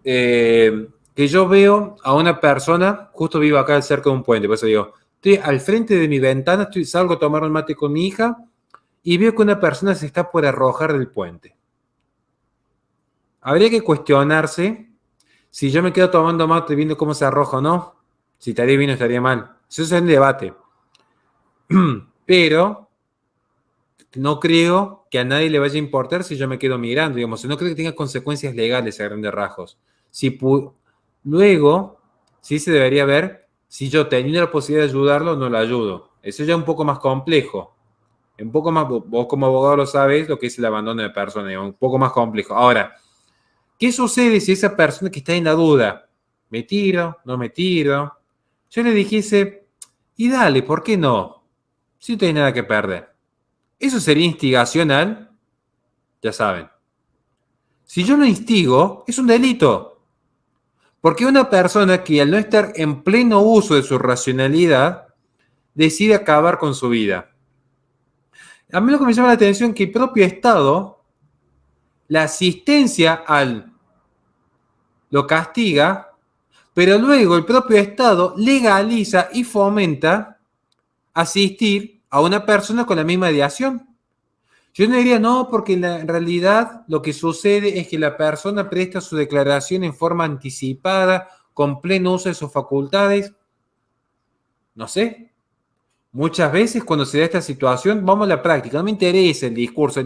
Speaker 2: que yo veo a una persona, justo vivo acá cerca de un puente, por eso digo, estoy al frente de mi ventana, salgo a tomar un mate con mi hija y veo que una persona se está por arrojar del puente. habría que cuestionarse si yo me quedo tomando mate viendo cómo se arroja o no, si estaría bien o estaría mal. Eso es el debate. Pero no creo que a nadie le vaya a importar si yo me quedo mirando, digamos, no creo que tenga consecuencias legales a grandes rasgos. Luego, sí se debería ver si yo teniendo la posibilidad de ayudarlo, no lo ayudo. Eso ya es un poco más complejo. Un poco más, vos como abogado lo sabés, lo que es el abandono de personas, un poco más complejo. Ahora, ¿qué sucede si esa persona que está en la duda, me tiro, no me tiro? Yo le dijese, y dale, ¿por qué no? Si no tenés nada que perder. Eso sería instigacional, ya saben. Si yo lo instigo, es un delito. Porque una persona que al no estar en pleno uso de su racionalidad, decide acabar con su vida. A mí lo que me llama la atención es que el propio Estado, la asistencia al lo castiga, pero luego el propio Estado legaliza y fomenta asistir a una persona con la misma ideación. Yo no diría no, porque en realidad lo que sucede es que la persona presta su declaración en forma anticipada, con pleno uso de sus facultades. No sé. Muchas veces cuando se da esta situación, vamos a la práctica. No me interesa el discurso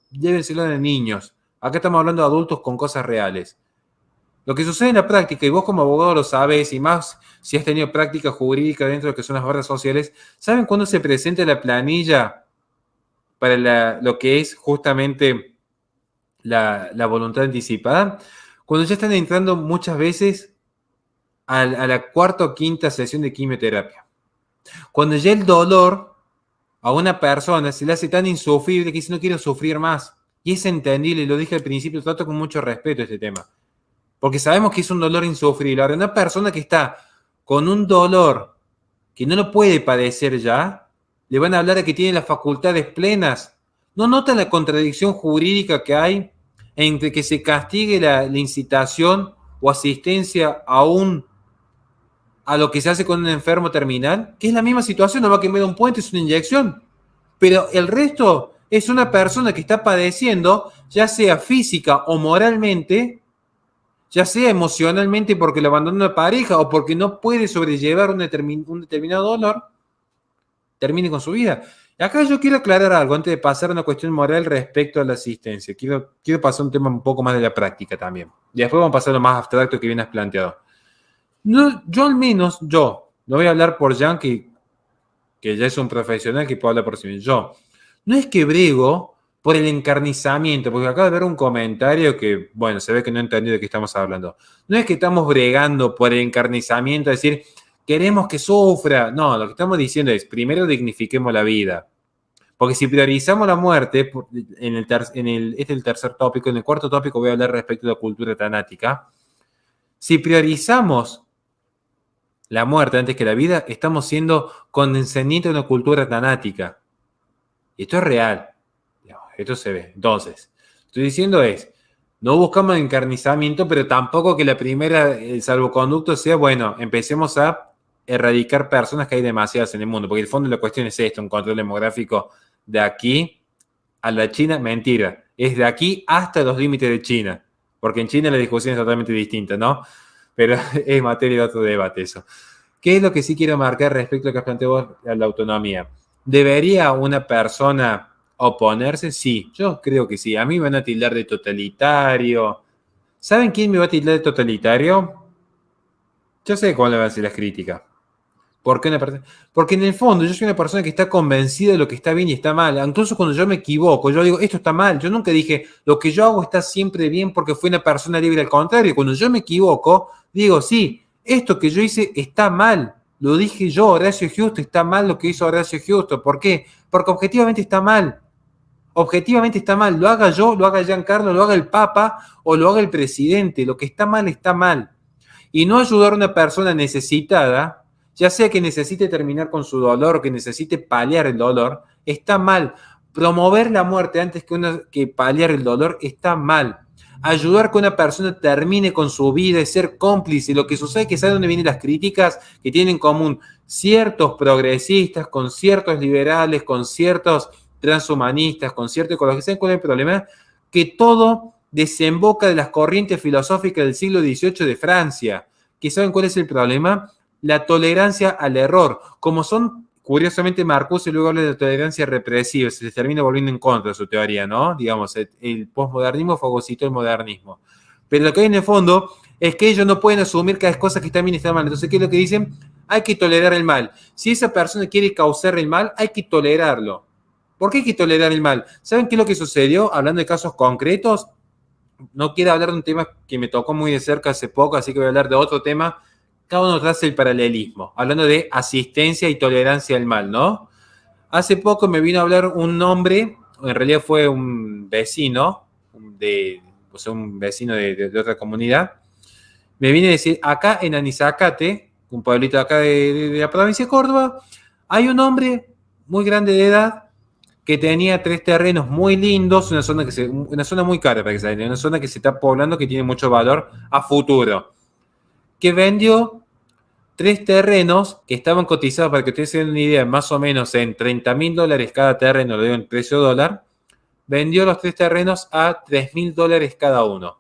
Speaker 2: debe ser de niños. Acá estamos hablando de adultos con cosas reales. Lo que sucede en la práctica, y vos como abogado lo sabes, y más si has tenido práctica jurídica dentro de lo que son las barras sociales, ¿saben cuándo se presenta la planilla para lo que es justamente la voluntad anticipada? Cuando ya están entrando muchas veces a la cuarta o quinta sesión de quimioterapia. Cuando ya el dolor a una persona se le hace tan insufrible que dice no quiero sufrir más. Y es entendible, y lo dije al principio, trato con mucho respeto este tema. Porque sabemos que es un dolor insufrible. Ahora, una persona que está con un dolor que no lo puede padecer ya, le van a hablar de que tiene las facultades plenas. ¿No notan la contradicción jurídica que hay entre que se castigue la incitación o asistencia a lo que se hace con un enfermo terminal? Que es la misma situación, no va a quemar un puente, es una inyección. Pero el resto es una persona que está padeciendo, ya sea física o moralmente, ya sea emocionalmente porque lo abandona una pareja o porque no puede sobrellevar un determinado dolor, termine con su vida. Acá yo quiero aclarar algo antes de pasar a una cuestión moral respecto a la asistencia. Quiero pasar a un tema un poco más de la práctica también. Y después vamos a pasar a lo más abstracto que bien has planteado. No, yo al menos, no voy a hablar por Jan, que ya es un profesional que puede hablar por sí mismo. Yo, no es que brego por el encarnizamiento, porque acabo de ver un comentario que, bueno, se ve que no entendí de qué estamos hablando. No es que estamos bregando por el encarnizamiento, es decir, queremos que sufra. No, lo que estamos diciendo es, primero dignifiquemos la vida. Porque si priorizamos la muerte, este es el tercer tópico, en el cuarto tópico voy a hablar respecto a la cultura tanática. Si priorizamos la muerte antes que la vida, estamos siendo condescendientes de una cultura tanática. Y esto es real. Esto se ve. Entonces, estoy diciendo es, no buscamos encarnizamiento, pero tampoco que la primera, el salvoconducto sea, bueno, empecemos a erradicar personas que hay demasiadas en el mundo, porque el fondo de la cuestión es esto, un control demográfico de aquí a la China, mentira, es de aquí hasta los límites de China, porque en China la discusión es totalmente distinta, ¿no? Pero es materia de otro debate eso. ¿Qué es lo que sí quiero marcar respecto a lo que has planteado a la autonomía? ¿Debería una persona oponerse? Sí, yo creo que sí. A mí me van a tildar de totalitario. ¿Saben quién me va a tildar de totalitario? Yo sé cuáles van a ser las críticas. ¿Por qué una persona? Porque en el fondo yo soy una persona que está convencida de lo que está bien y está mal. Incluso cuando yo me equivoco, yo digo, esto está mal. Yo nunca dije, lo que yo hago está siempre bien porque fui una persona libre. Al contrario, cuando yo me equivoco, digo, sí, esto que yo hice está mal. Lo dije yo, Horacio Justo, está mal lo que hizo Horacio Justo. ¿Por qué? Porque objetivamente está mal. Objetivamente está mal. Lo haga yo, lo haga Giancarlo, lo haga el Papa o lo haga el presidente. Lo que está mal está mal. Y no ayudar a una persona necesitada, ya sea que necesite terminar con su dolor o que necesite paliar el dolor, está mal. Promover la muerte antes que paliar el dolor está mal. Ayudar que una persona termine con su vida y ser cómplice. Lo que sucede es que ¿sabe dónde vienen las críticas que tienen en común ciertos progresistas con ciertos liberales, con ciertos transhumanistas, con ciertos ecologistas? ¿Saben cuál es el problema? Que todo desemboca de las corrientes filosóficas del siglo XVIII de Francia. ¿Que saben cuál es el problema? La tolerancia al error. Como son, curiosamente, Marcuse luego habla de la tolerancia represiva, se les termina volviendo en contra de su teoría, ¿no? Digamos, el posmodernismo fagocitó el modernismo. Pero lo que hay en el fondo es que ellos no pueden asumir que hay cosas que están bien y están mal. Entonces, ¿qué es lo que dicen? Hay que tolerar el mal. Si esa persona quiere causar el mal, hay que tolerarlo. ¿Por qué hay que tolerar el mal? ¿Saben qué es lo que sucedió? Hablando de casos concretos, no quiero hablar de un tema que me tocó muy de cerca hace poco, así que voy a hablar de otro tema. Cada uno traza el paralelismo, hablando de asistencia y tolerancia al mal, ¿no? Hace poco me vino a hablar un hombre, en realidad fue un vecino, un vecino de otra comunidad, me viene a decir, acá en Anizacate, un pueblito acá de la provincia de Córdoba, hay un hombre muy grande de edad que tenía 3 terrenos muy lindos, una zona muy cara, para que se entienda, una zona que se está poblando que tiene mucho valor a futuro, que vendió 3 terrenos que estaban cotizados, para que ustedes se den una idea, más o menos en $30.000 cada terreno, lo digo en precio dólar, vendió los 3 terrenos a $3.000 cada uno.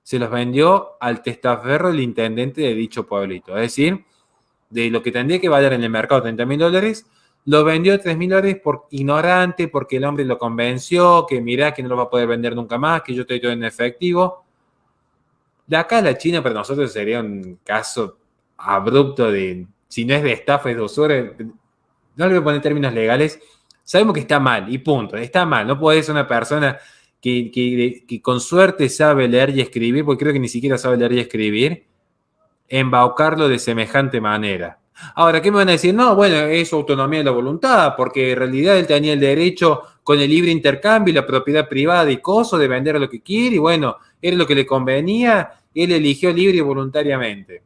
Speaker 2: Se los vendió al testaferro del intendente de dicho pueblito. Es decir, de lo que tendría que valer en el mercado $30.000, lo vendió a $3.000 por ignorante, porque el hombre lo convenció, que mirá que no lo va a poder vender nunca más, que yo estoy todo en efectivo. De acá a la China para nosotros sería un caso abrupto de, si no es de estafa, es de usura. No le voy a poner términos legales. Sabemos que está mal, y punto. Está mal. No puede ser una persona que con suerte sabe leer y escribir, porque creo que ni siquiera sabe leer y escribir, embaucarlo de semejante manera. Ahora, ¿qué me van a decir? No, bueno, es su autonomía de la voluntad, porque en realidad él tenía el derecho con el libre intercambio y la propiedad privada y coso de vender lo que quiere, y bueno, era lo que le convenía, y él eligió libre y voluntariamente.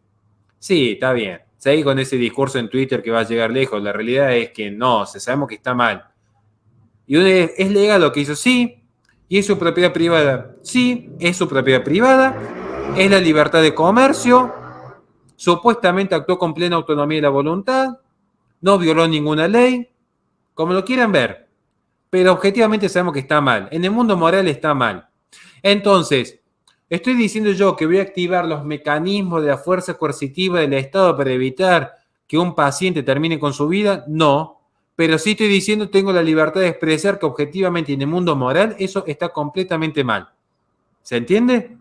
Speaker 2: Sí, está bien. Seguí con ese discurso en Twitter que va a llegar lejos. La realidad es que no, sabemos que está mal. Y uno es legal lo que hizo, sí, y es su propiedad privada, sí, es su propiedad privada, es la libertad de comercio, supuestamente actuó con plena autonomía de la voluntad, no violó ninguna ley, como lo quieran ver, pero objetivamente sabemos que está mal. En el mundo moral está mal. Entonces, ¿estoy diciendo yo que voy a activar los mecanismos de la fuerza coercitiva del Estado para evitar que un paciente termine con su vida? No, pero sí estoy diciendo que tengo la libertad de expresar que objetivamente en el mundo moral eso está completamente mal. ¿Se entiende?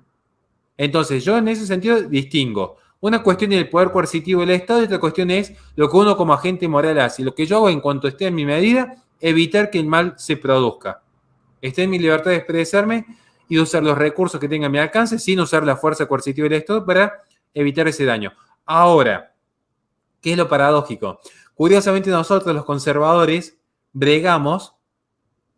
Speaker 2: Entonces, yo en ese sentido distingo. Una cuestión es el poder coercitivo del Estado y otra cuestión es lo que uno como agente moral hace. Lo que yo hago en cuanto esté en mi medida, evitar que el mal se produzca. Esté en mi libertad de expresarme y de usar los recursos que tenga a mi alcance sin usar la fuerza coercitiva del Estado para evitar ese daño. Ahora, ¿qué es lo paradójico? Curiosamente nosotros los conservadores bregamos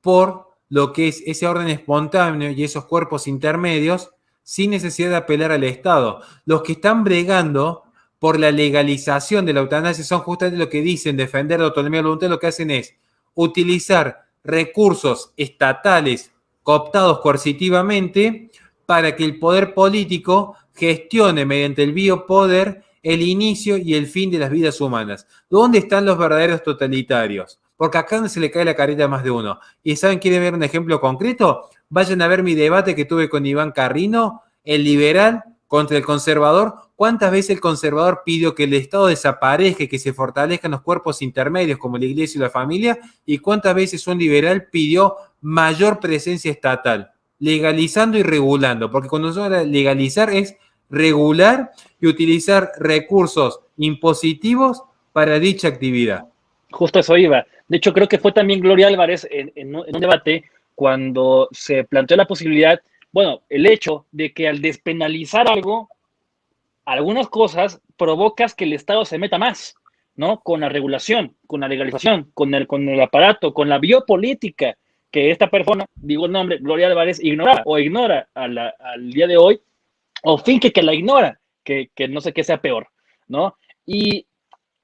Speaker 2: por lo que es ese orden espontáneo y esos cuerpos intermedios sin necesidad de apelar al Estado. Los que están bregando por la legalización de la eutanasia son justamente lo que dicen defender la autonomía de la voluntad, lo que hacen es utilizar recursos estatales cooptados coercitivamente para que el poder político gestione mediante el biopoder el inicio y el fin de las vidas humanas. ¿Dónde están los verdaderos totalitarios? Porque acá no se le cae la careta a más de uno. ¿Y saben, quieren ver un ejemplo concreto? Vayan a ver mi debate que tuve con Iván Carrino, el liberal contra el conservador. ¿Cuántas veces el conservador pidió que el Estado desaparezca y que se fortalezcan los cuerpos intermedios como la iglesia y la familia? ¿Y cuántas veces un liberal pidió mayor presencia estatal, legalizando y regulando? Porque cuando se habla de legalizar es regular y utilizar recursos impositivos para dicha actividad.
Speaker 1: Justo eso iba. De hecho, creo que fue también Gloria Álvarez en un debate cuando se planteó la posibilidad, bueno, el hecho de que al despenalizar algo, algunas cosas provocas que el Estado se meta más, ¿no? Con la regulación, con la legalización, con el aparato, con la biopolítica que esta persona, digo el nombre, Gloria Álvarez, ignora o ignora al día de hoy, o finge que la ignora, que no sé qué sea peor, ¿no? Y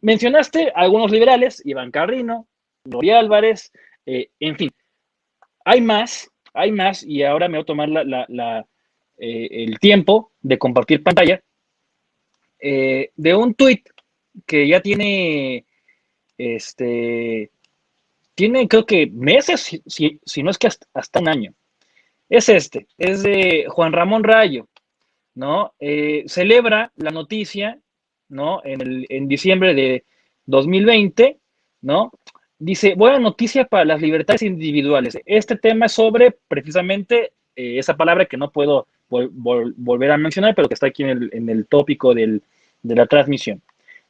Speaker 1: mencionaste a algunos liberales, Iván Carrino, Gloria Álvarez, en fin, hay más, y ahora me voy a tomar el tiempo de compartir pantalla de un tuit que ya tiene, tiene creo que meses, si no es que hasta un año, es es de Juan Ramón Rayo, ¿no? Celebra la noticia, ¿no? En diciembre de 2020, ¿no? Dice, buena noticia para las libertades individuales. Este tema es sobre precisamente esa palabra que no puedo volver a mencionar, pero que está aquí en el tópico de la transmisión.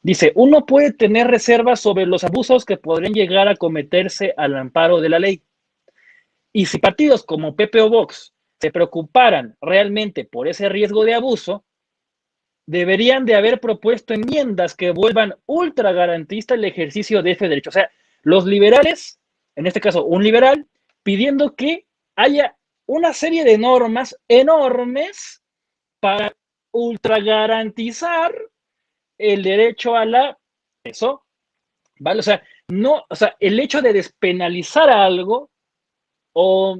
Speaker 1: Dice, uno puede tener reservas sobre los abusos que podrían llegar a cometerse al amparo de la ley. Y si partidos como Pepe o Vox se preocuparan realmente por ese riesgo de abuso, deberían de haber propuesto enmiendas que vuelvan ultra garantista el ejercicio de ese derecho. O sea, los liberales, en este caso un liberal, pidiendo que haya una serie de normas enormes para ultra garantizar el derecho a la eso, ¿vale? O sea, no, o sea, el hecho de despenalizar algo o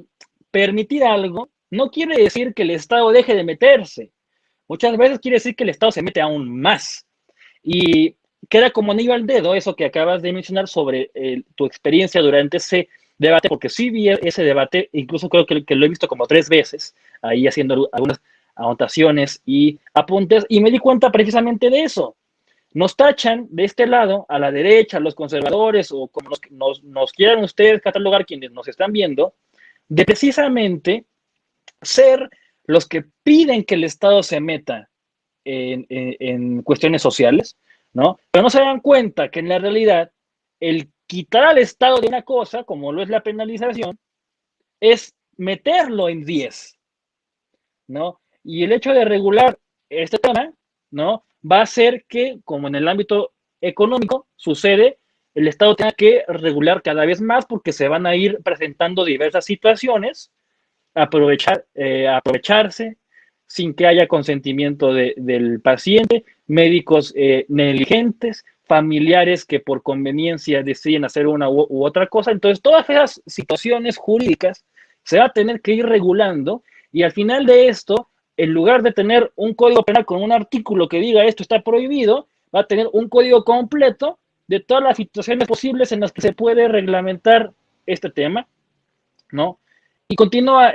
Speaker 1: permitir algo no quiere decir que el Estado deje de meterse. Muchas veces quiere decir que el Estado se mete aún más. Y queda como anillo al dedo eso que acabas de mencionar sobre tu experiencia durante ese debate, porque sí vi ese debate, incluso creo que lo he visto como 3 veces, ahí haciendo algunas anotaciones y apuntes, y me di cuenta precisamente de eso. Nos tachan de este lado, a la derecha, los conservadores, o como nos quieran ustedes catalogar quienes nos están viendo, de precisamente ser los que piden que el Estado se meta en cuestiones sociales, ¿no? Pero no se dan cuenta que en la realidad el quitar al Estado de una cosa, como lo es la penalización, es meterlo en 10, ¿no? Y el hecho de regular este tema, ¿no? Va a hacer que, como en el ámbito económico sucede, el Estado tenga que regular cada vez más porque se van a ir presentando diversas situaciones, aprovecharse sin que haya consentimiento del paciente, médicos negligentes, familiares que por conveniencia deciden hacer una u otra cosa. Entonces, todas esas situaciones jurídicas se va a tener que ir regulando y al final de esto, en lugar de tener un código penal con un artículo que diga esto está prohibido, va a tener un código completo de todas las situaciones posibles en las que se puede reglamentar este tema, ¿no? Y continúa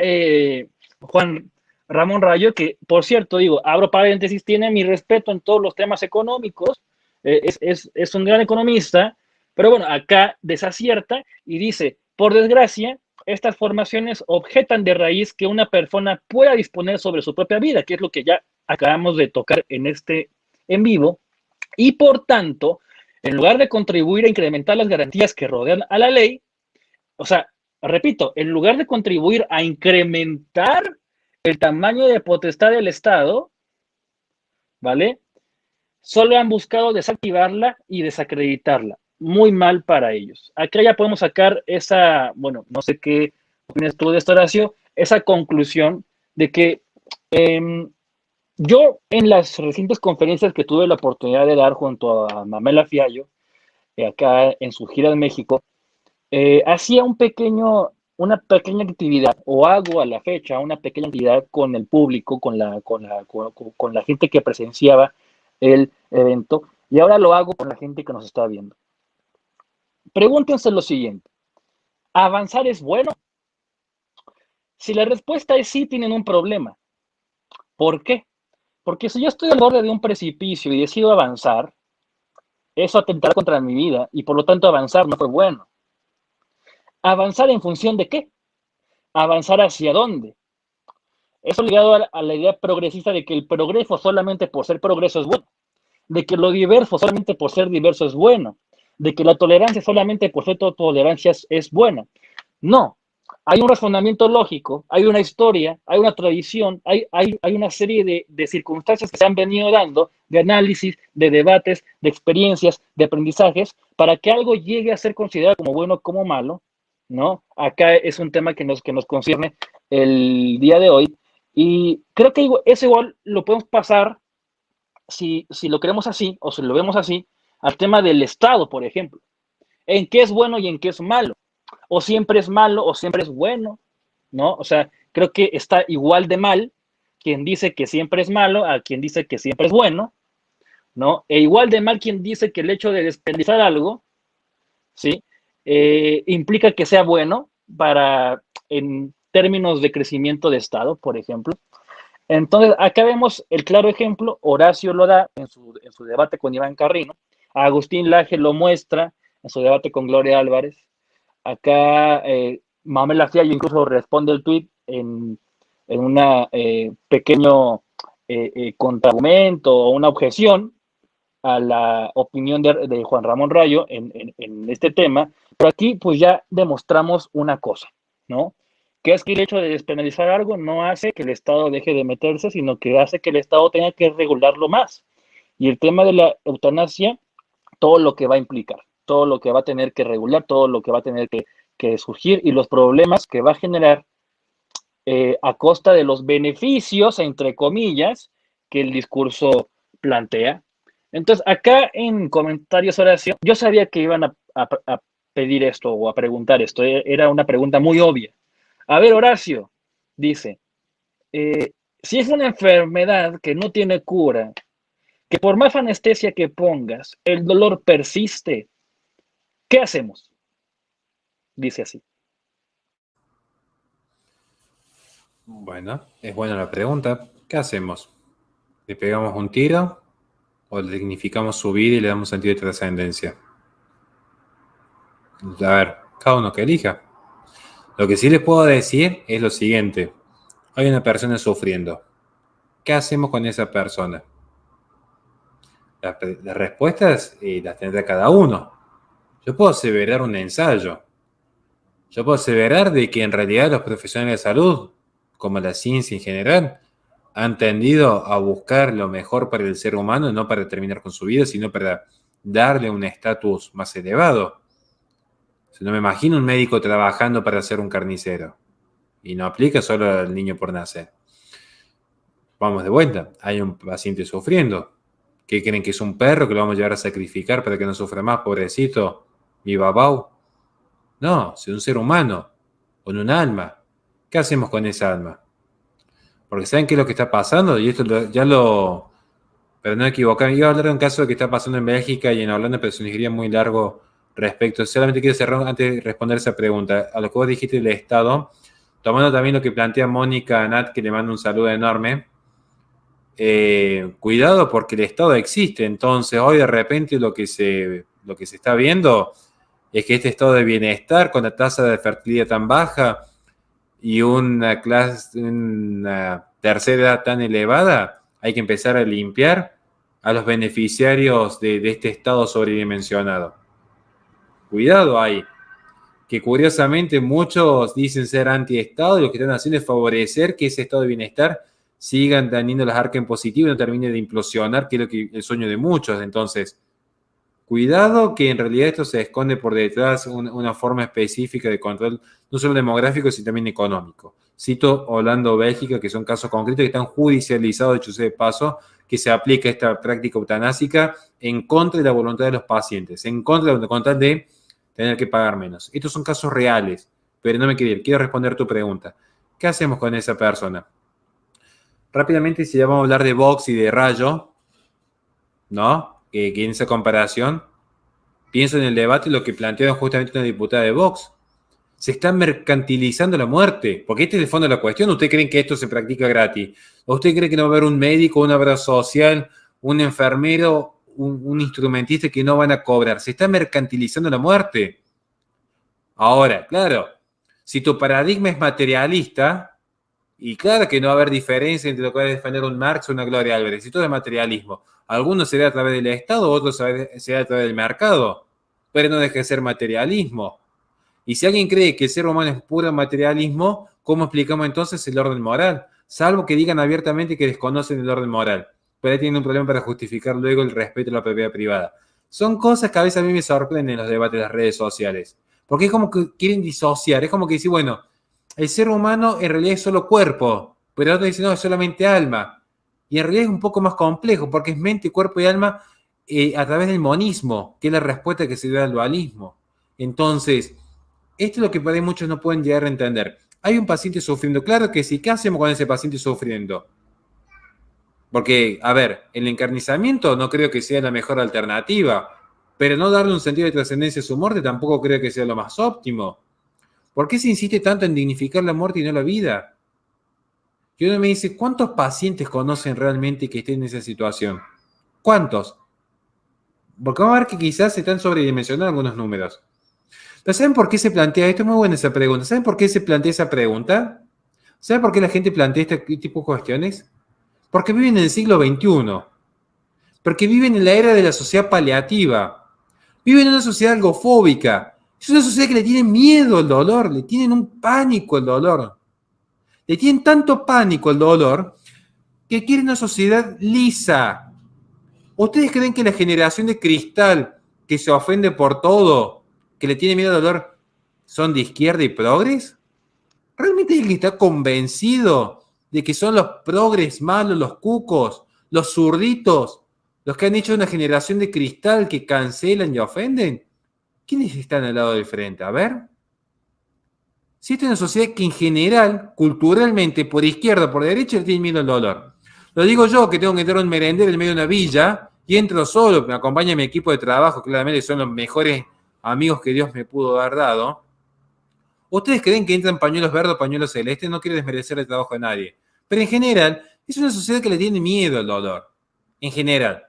Speaker 1: Juan Ramón Rayo, que por cierto, digo, abro paréntesis, tiene mi respeto en todos los temas económicos, es un gran economista, pero bueno, acá desacierta y dice, por desgracia, estas formaciones objetan de raíz que una persona pueda disponer sobre su propia vida, que es lo que ya acabamos de tocar en este en vivo, y por tanto, en lugar de contribuir a incrementar las garantías que rodean a la ley, o sea, repito, en lugar de contribuir a incrementar el tamaño de potestad del Estado, ¿vale? Solo han buscado desactivarla y desacreditarla. Muy mal para ellos. Acá ya podemos sacar esa, bueno, no sé qué opinas tú de esto, Horacio, esa conclusión de que yo en las recientes conferencias que tuve la oportunidad de dar junto a Mamela Fiallo, acá en su gira en México, hacía una pequeña actividad, o hago a la fecha una pequeña actividad con el público, con la gente que presenciaba el evento, y ahora lo hago con la gente que nos está viendo. Pregúntense lo siguiente, ¿avanzar es bueno? Si la respuesta es sí, tienen un problema. ¿Por qué? Porque si yo estoy al borde de un precipicio y decido avanzar, eso atentará contra mi vida y por lo tanto avanzar no fue bueno. ¿Avanzar en función de qué? ¿Avanzar hacia dónde? Eso ligado a la idea progresista de que el progreso solamente por ser progreso es bueno, de que lo diverso solamente por ser diverso es bueno, de que la tolerancia solamente por ser tolerancia es buena. No, hay un razonamiento lógico, hay una historia, hay una tradición, hay una serie de circunstancias que se han venido dando, de análisis, de debates, de experiencias, de aprendizajes, para que algo llegue a ser considerado como bueno o como malo, ¿no? Acá es un tema que nos concierne el día de hoy, y creo que eso igual lo podemos pasar, si lo queremos así, o si lo vemos así, al tema del Estado, por ejemplo. ¿En qué es bueno y en qué es malo? O siempre es malo o siempre es bueno, ¿no? O sea, creo que está igual de mal quien dice que siempre es malo a quien dice que siempre es bueno, ¿no? E igual de mal quien dice que el hecho de desperdiciar algo, ¿sí? Implica que sea bueno para, en términos de crecimiento de Estado, por ejemplo. Entonces, acá vemos el claro ejemplo, Horacio lo da en su debate con Iván Carrino, Agustín Laje lo muestra en su debate con Gloria Álvarez, acá Mamela Fiallo incluso responde el tuit en una pequeño contraargumento o una objeción a la opinión de Juan Ramón Rayo en este tema, pero aquí pues ya demostramos una cosa, ¿no? Que es que el hecho de despenalizar algo no hace que el Estado deje de meterse, sino que hace que el Estado tenga que regularlo más. Y el tema de la eutanasia, todo lo que va a implicar, todo lo que va a tener que regular, todo lo que va a tener que surgir y los problemas que va a generar a costa de los beneficios, entre comillas, que el discurso plantea. Entonces, acá en comentarios, Horacio, yo sabía que iban a pedir esto o a preguntar esto. Era una pregunta muy obvia. A ver, Horacio, dice, si es una enfermedad que no tiene cura, que por más anestesia que pongas, el dolor persiste, ¿qué hacemos? Dice así.
Speaker 2: Bueno, es buena la pregunta. ¿Qué hacemos? ¿Le pegamos un tiro o le dignificamos su vida y le damos sentido de trascendencia? A ver, cada uno que elija. Lo que sí les puedo decir es lo siguiente. Hay una persona sufriendo. ¿Qué hacemos con esa persona? Las respuestas las tendrá cada uno. Yo puedo aseverar un ensayo. Yo puedo aseverar de que en realidad los profesionales de salud, como la ciencia en general, han tendido a buscar lo mejor para el ser humano, no para terminar con su vida, sino para darle un estatus más elevado. Si no me imagino un médico trabajando para ser un carnicero. Y no aplica solo al niño por nacer. Vamos de vuelta. Hay un paciente sufriendo. ¿Qué creen que es un perro que lo vamos a llevar a sacrificar para que no sufra más, pobrecito? Mi babau. No, es un ser humano, con un alma. ¿Qué hacemos con esa alma? Porque ¿saben qué es lo que está pasando? Y esto pero no equivocarme, iba a hablar de un caso que está pasando en Bélgica y en Holanda, pero se nos iría muy largo respecto. Solamente quiero cerrar antes de responder esa pregunta. A lo que vos dijiste del Estado, tomando también lo que plantea Mónica Nat, que le mando un saludo enorme. Cuidado porque el Estado existe. Entonces, hoy de repente lo que se está viendo es que este estado de bienestar, con la tasa de fertilidad tan baja y una tercera edad tan elevada, hay que empezar a limpiar a los beneficiarios de este estado sobredimensionado. Cuidado ahí, que curiosamente muchos dicen ser anti-estado y lo que están haciendo es favorecer que ese estado de bienestar sigan teniendo las arcas en positivo y no termine de implosionar, que es el sueño de muchos. Entonces, cuidado que en realidad esto se esconde por detrás una forma específica de control, no solo demográfico, sino también económico. Cito Holanda o Bélgica, que son casos concretos que están judicializados, de hecho sea de paso, que se aplica esta práctica eutanásica en contra de la voluntad de los pacientes, en contra de la voluntad de tener que pagar menos. Estos son casos reales, pero no me quiero responder tu pregunta. ¿Qué hacemos con esa persona? Rápidamente, si ya vamos a hablar de Vox y de Rayo, ¿no? Que en esa comparación, pienso en el debate lo que planteaba justamente una diputada de Vox. Se está mercantilizando la muerte, porque este es el fondo de la cuestión. ¿Ustedes creen que esto se practica gratis? ¿O usted cree que no va a haber un médico, una obra social, un enfermero, un instrumentista que no van a cobrar? Se está mercantilizando la muerte. Ahora, claro, si tu paradigma es materialista, y claro que no va a haber diferencia entre lo que va a defender un Marx o una Gloria Álvarez, si todo es materialismo. Algunos será a través del Estado, otros será a través del mercado, pero no deja de ser materialismo. Y si alguien cree que el ser humano es puro materialismo, ¿cómo explicamos entonces el orden moral? Salvo que digan abiertamente que desconocen el orden moral, pero ahí tienen un problema para justificar luego el respeto a la propiedad privada. Son cosas que a veces a mí me sorprenden en los debates de las redes sociales, porque es como que quieren disociar, es como que decir, bueno, el ser humano en realidad es solo cuerpo, pero otros dicen, no, es solamente alma. Y en realidad es un poco más complejo, porque es mente, cuerpo y alma a través del monismo, que es la respuesta que se da al dualismo. Entonces, esto es lo que por ahí muchos no pueden llegar a entender. Hay un paciente sufriendo, claro que sí, ¿qué hacemos con ese paciente sufriendo? Porque, a ver, el encarnizamiento no creo que sea la mejor alternativa, pero no darle un sentido de trascendencia a su muerte tampoco creo que sea lo más óptimo. ¿Por qué se insiste tanto en dignificar la muerte y no la vida? Y uno me dice, ¿cuántos pacientes conocen realmente que estén en esa situación? ¿Cuántos? Porque vamos a ver que quizás se están sobredimensionando algunos números. Pero ¿saben por qué se plantea esto? Es muy buena esa pregunta. ¿Saben por qué se plantea esa pregunta? ¿Saben por qué la gente plantea este tipo de cuestiones? Porque viven en el siglo XXI. Porque viven en la era de la sociedad paliativa. Viven en una sociedad algofóbica. Es una sociedad que le tiene miedo al dolor, le tienen un pánico al dolor. Le tienen tanto pánico al dolor que quieren una sociedad lisa. ¿Ustedes creen que la generación de cristal que se ofende por todo, que le tiene miedo al dolor, son de izquierda y progres? ¿Realmente hay alguien que está convencido de que son los progres malos, los cucos, los zurditos, los que han hecho una generación de cristal que cancelan y ofenden? ¿Quiénes están al lado del frente? A ver. Si esta es una sociedad que en general, culturalmente, por izquierda o por derecha, le tiene miedo al dolor. Lo digo yo, que tengo que entrar a un merendero en medio de una villa y entro solo, me acompaña mi equipo de trabajo, claramente son los mejores amigos que Dios me pudo haber dado. ¿Ustedes creen que entran pañuelos verdes o pañuelos celestes? No quiero desmerecer el trabajo de nadie. Pero en general, es una sociedad que le tiene miedo al dolor. En general.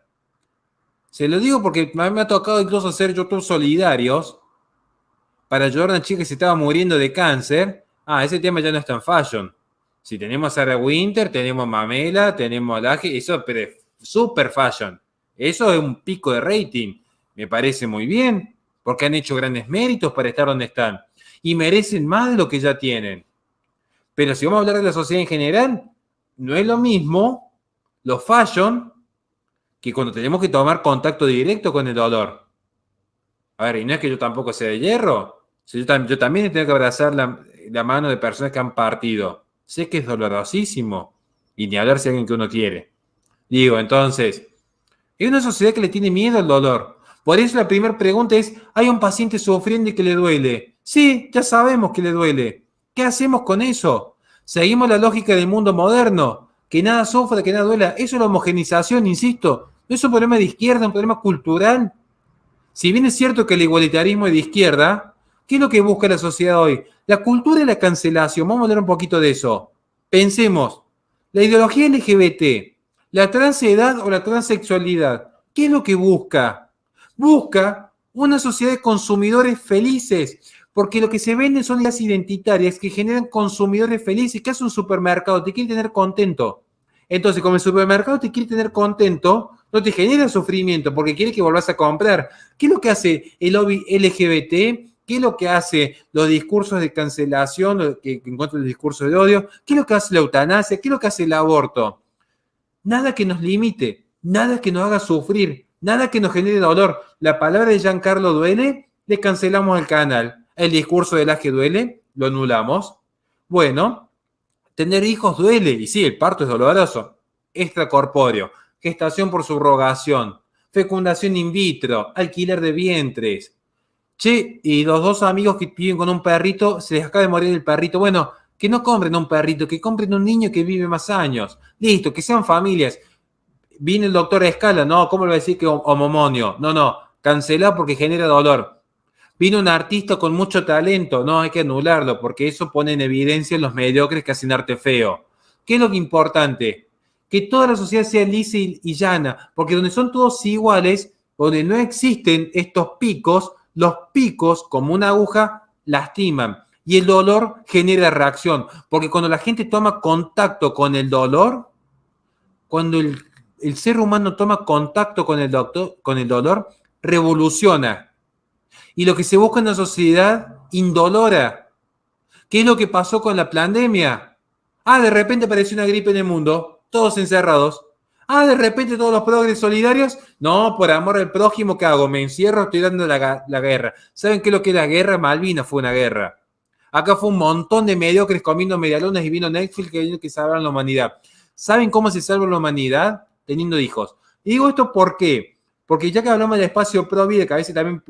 Speaker 2: Se lo digo porque a mí me ha tocado incluso hacer YouTube solidarios para ayudar a una chica que se estaba muriendo de cáncer. Ese tema ya no está en fashion. Si tenemos a Sarah Winter, tenemos Mamela, tenemos a Laje, eso pero super fashion. Eso es un pico de rating. Me parece muy bien, porque han hecho grandes méritos para estar donde están. Y merecen más de lo que ya tienen. Pero si vamos a hablar de la sociedad en general, no es lo mismo los fashion que cuando tenemos que tomar contacto directo con el dolor. A ver, y no es que yo tampoco sea de hierro. Yo también tengo que abrazar la mano de personas que han partido. Sé que es dolorosísimo. Y ni hablar si alguien que uno quiere. Digo, entonces, es una sociedad que le tiene miedo al dolor. Por eso la primera pregunta es, ¿hay un paciente sufriendo y que le duele? Sí, ya sabemos que le duele. ¿Qué hacemos con eso? ¿Seguimos la lógica del mundo moderno? Que nada sufra, que nada duela. Eso es la homogenización, insisto. No es un problema de izquierda, es un problema cultural. Si bien es cierto que el igualitarismo es de izquierda, ¿qué es lo que busca la sociedad hoy? La cultura y la cancelación. Vamos a hablar un poquito de eso. Pensemos, la ideología LGBT, la transedad o la transexualidad, ¿qué es lo que busca? Busca una sociedad de consumidores felices, porque lo que se venden son ideas identitarias que generan consumidores felices. ¿Qué hace un supermercado? Te quiere tener contento. Entonces, como el supermercado te quiere tener contento, no te genera sufrimiento porque quiere que volvás a comprar. ¿Qué es lo que hace el lobby LGBT? ¿Qué es lo que hace los discursos de cancelación, que en contra del discurso de odio? ¿Qué es lo que hace la eutanasia? ¿Qué es lo que hace el aborto? Nada que nos limite, nada que nos haga sufrir, nada que nos genere dolor. La palabra de Giancarlo duele, le cancelamos el canal. El discurso del AGE duele, lo anulamos. Bueno, tener hijos duele, y sí, el parto es doloroso. Extracorpóreo, gestación por subrogación, fecundación in vitro, alquiler de vientres. Che, y los dos amigos que viven con un perrito, se les acaba de morir el perrito. Bueno, que no compren un perrito, que compren un niño que vive más años. Listo, que sean familias. Viene el doctor Escala, no, ¿cómo le va a decir que homomonio? No, cancelá porque genera dolor. Vino un artista con mucho talento, no, hay que anularlo, porque eso pone en evidencia los mediocres que hacen arte feo. ¿Qué es lo que es importante? Que toda la sociedad sea lisa y llana, porque donde son todos iguales, donde no existen estos picos, los picos, como una aguja, lastiman. Y el dolor genera reacción, porque cuando la gente toma contacto con el dolor, cuando el ser humano toma contacto con el dolor, revoluciona. Y lo que se busca en una sociedad indolora. ¿Qué es lo que pasó con la pandemia? De repente apareció una gripe en el mundo, todos encerrados. De repente todos los progres solidarios. No, por amor al prójimo, ¿qué hago? Me encierro, estoy dando la guerra. ¿Saben qué es lo que es la guerra? Malvinas fue una guerra. Acá fue un montón de mediocres comiendo medialunas y vino Netflix que salvaron la humanidad. ¿Saben cómo se salva la humanidad? Teniendo hijos. Y digo esto ¿por qué? Porque ya que hablamos del espacio pro vida, que a veces también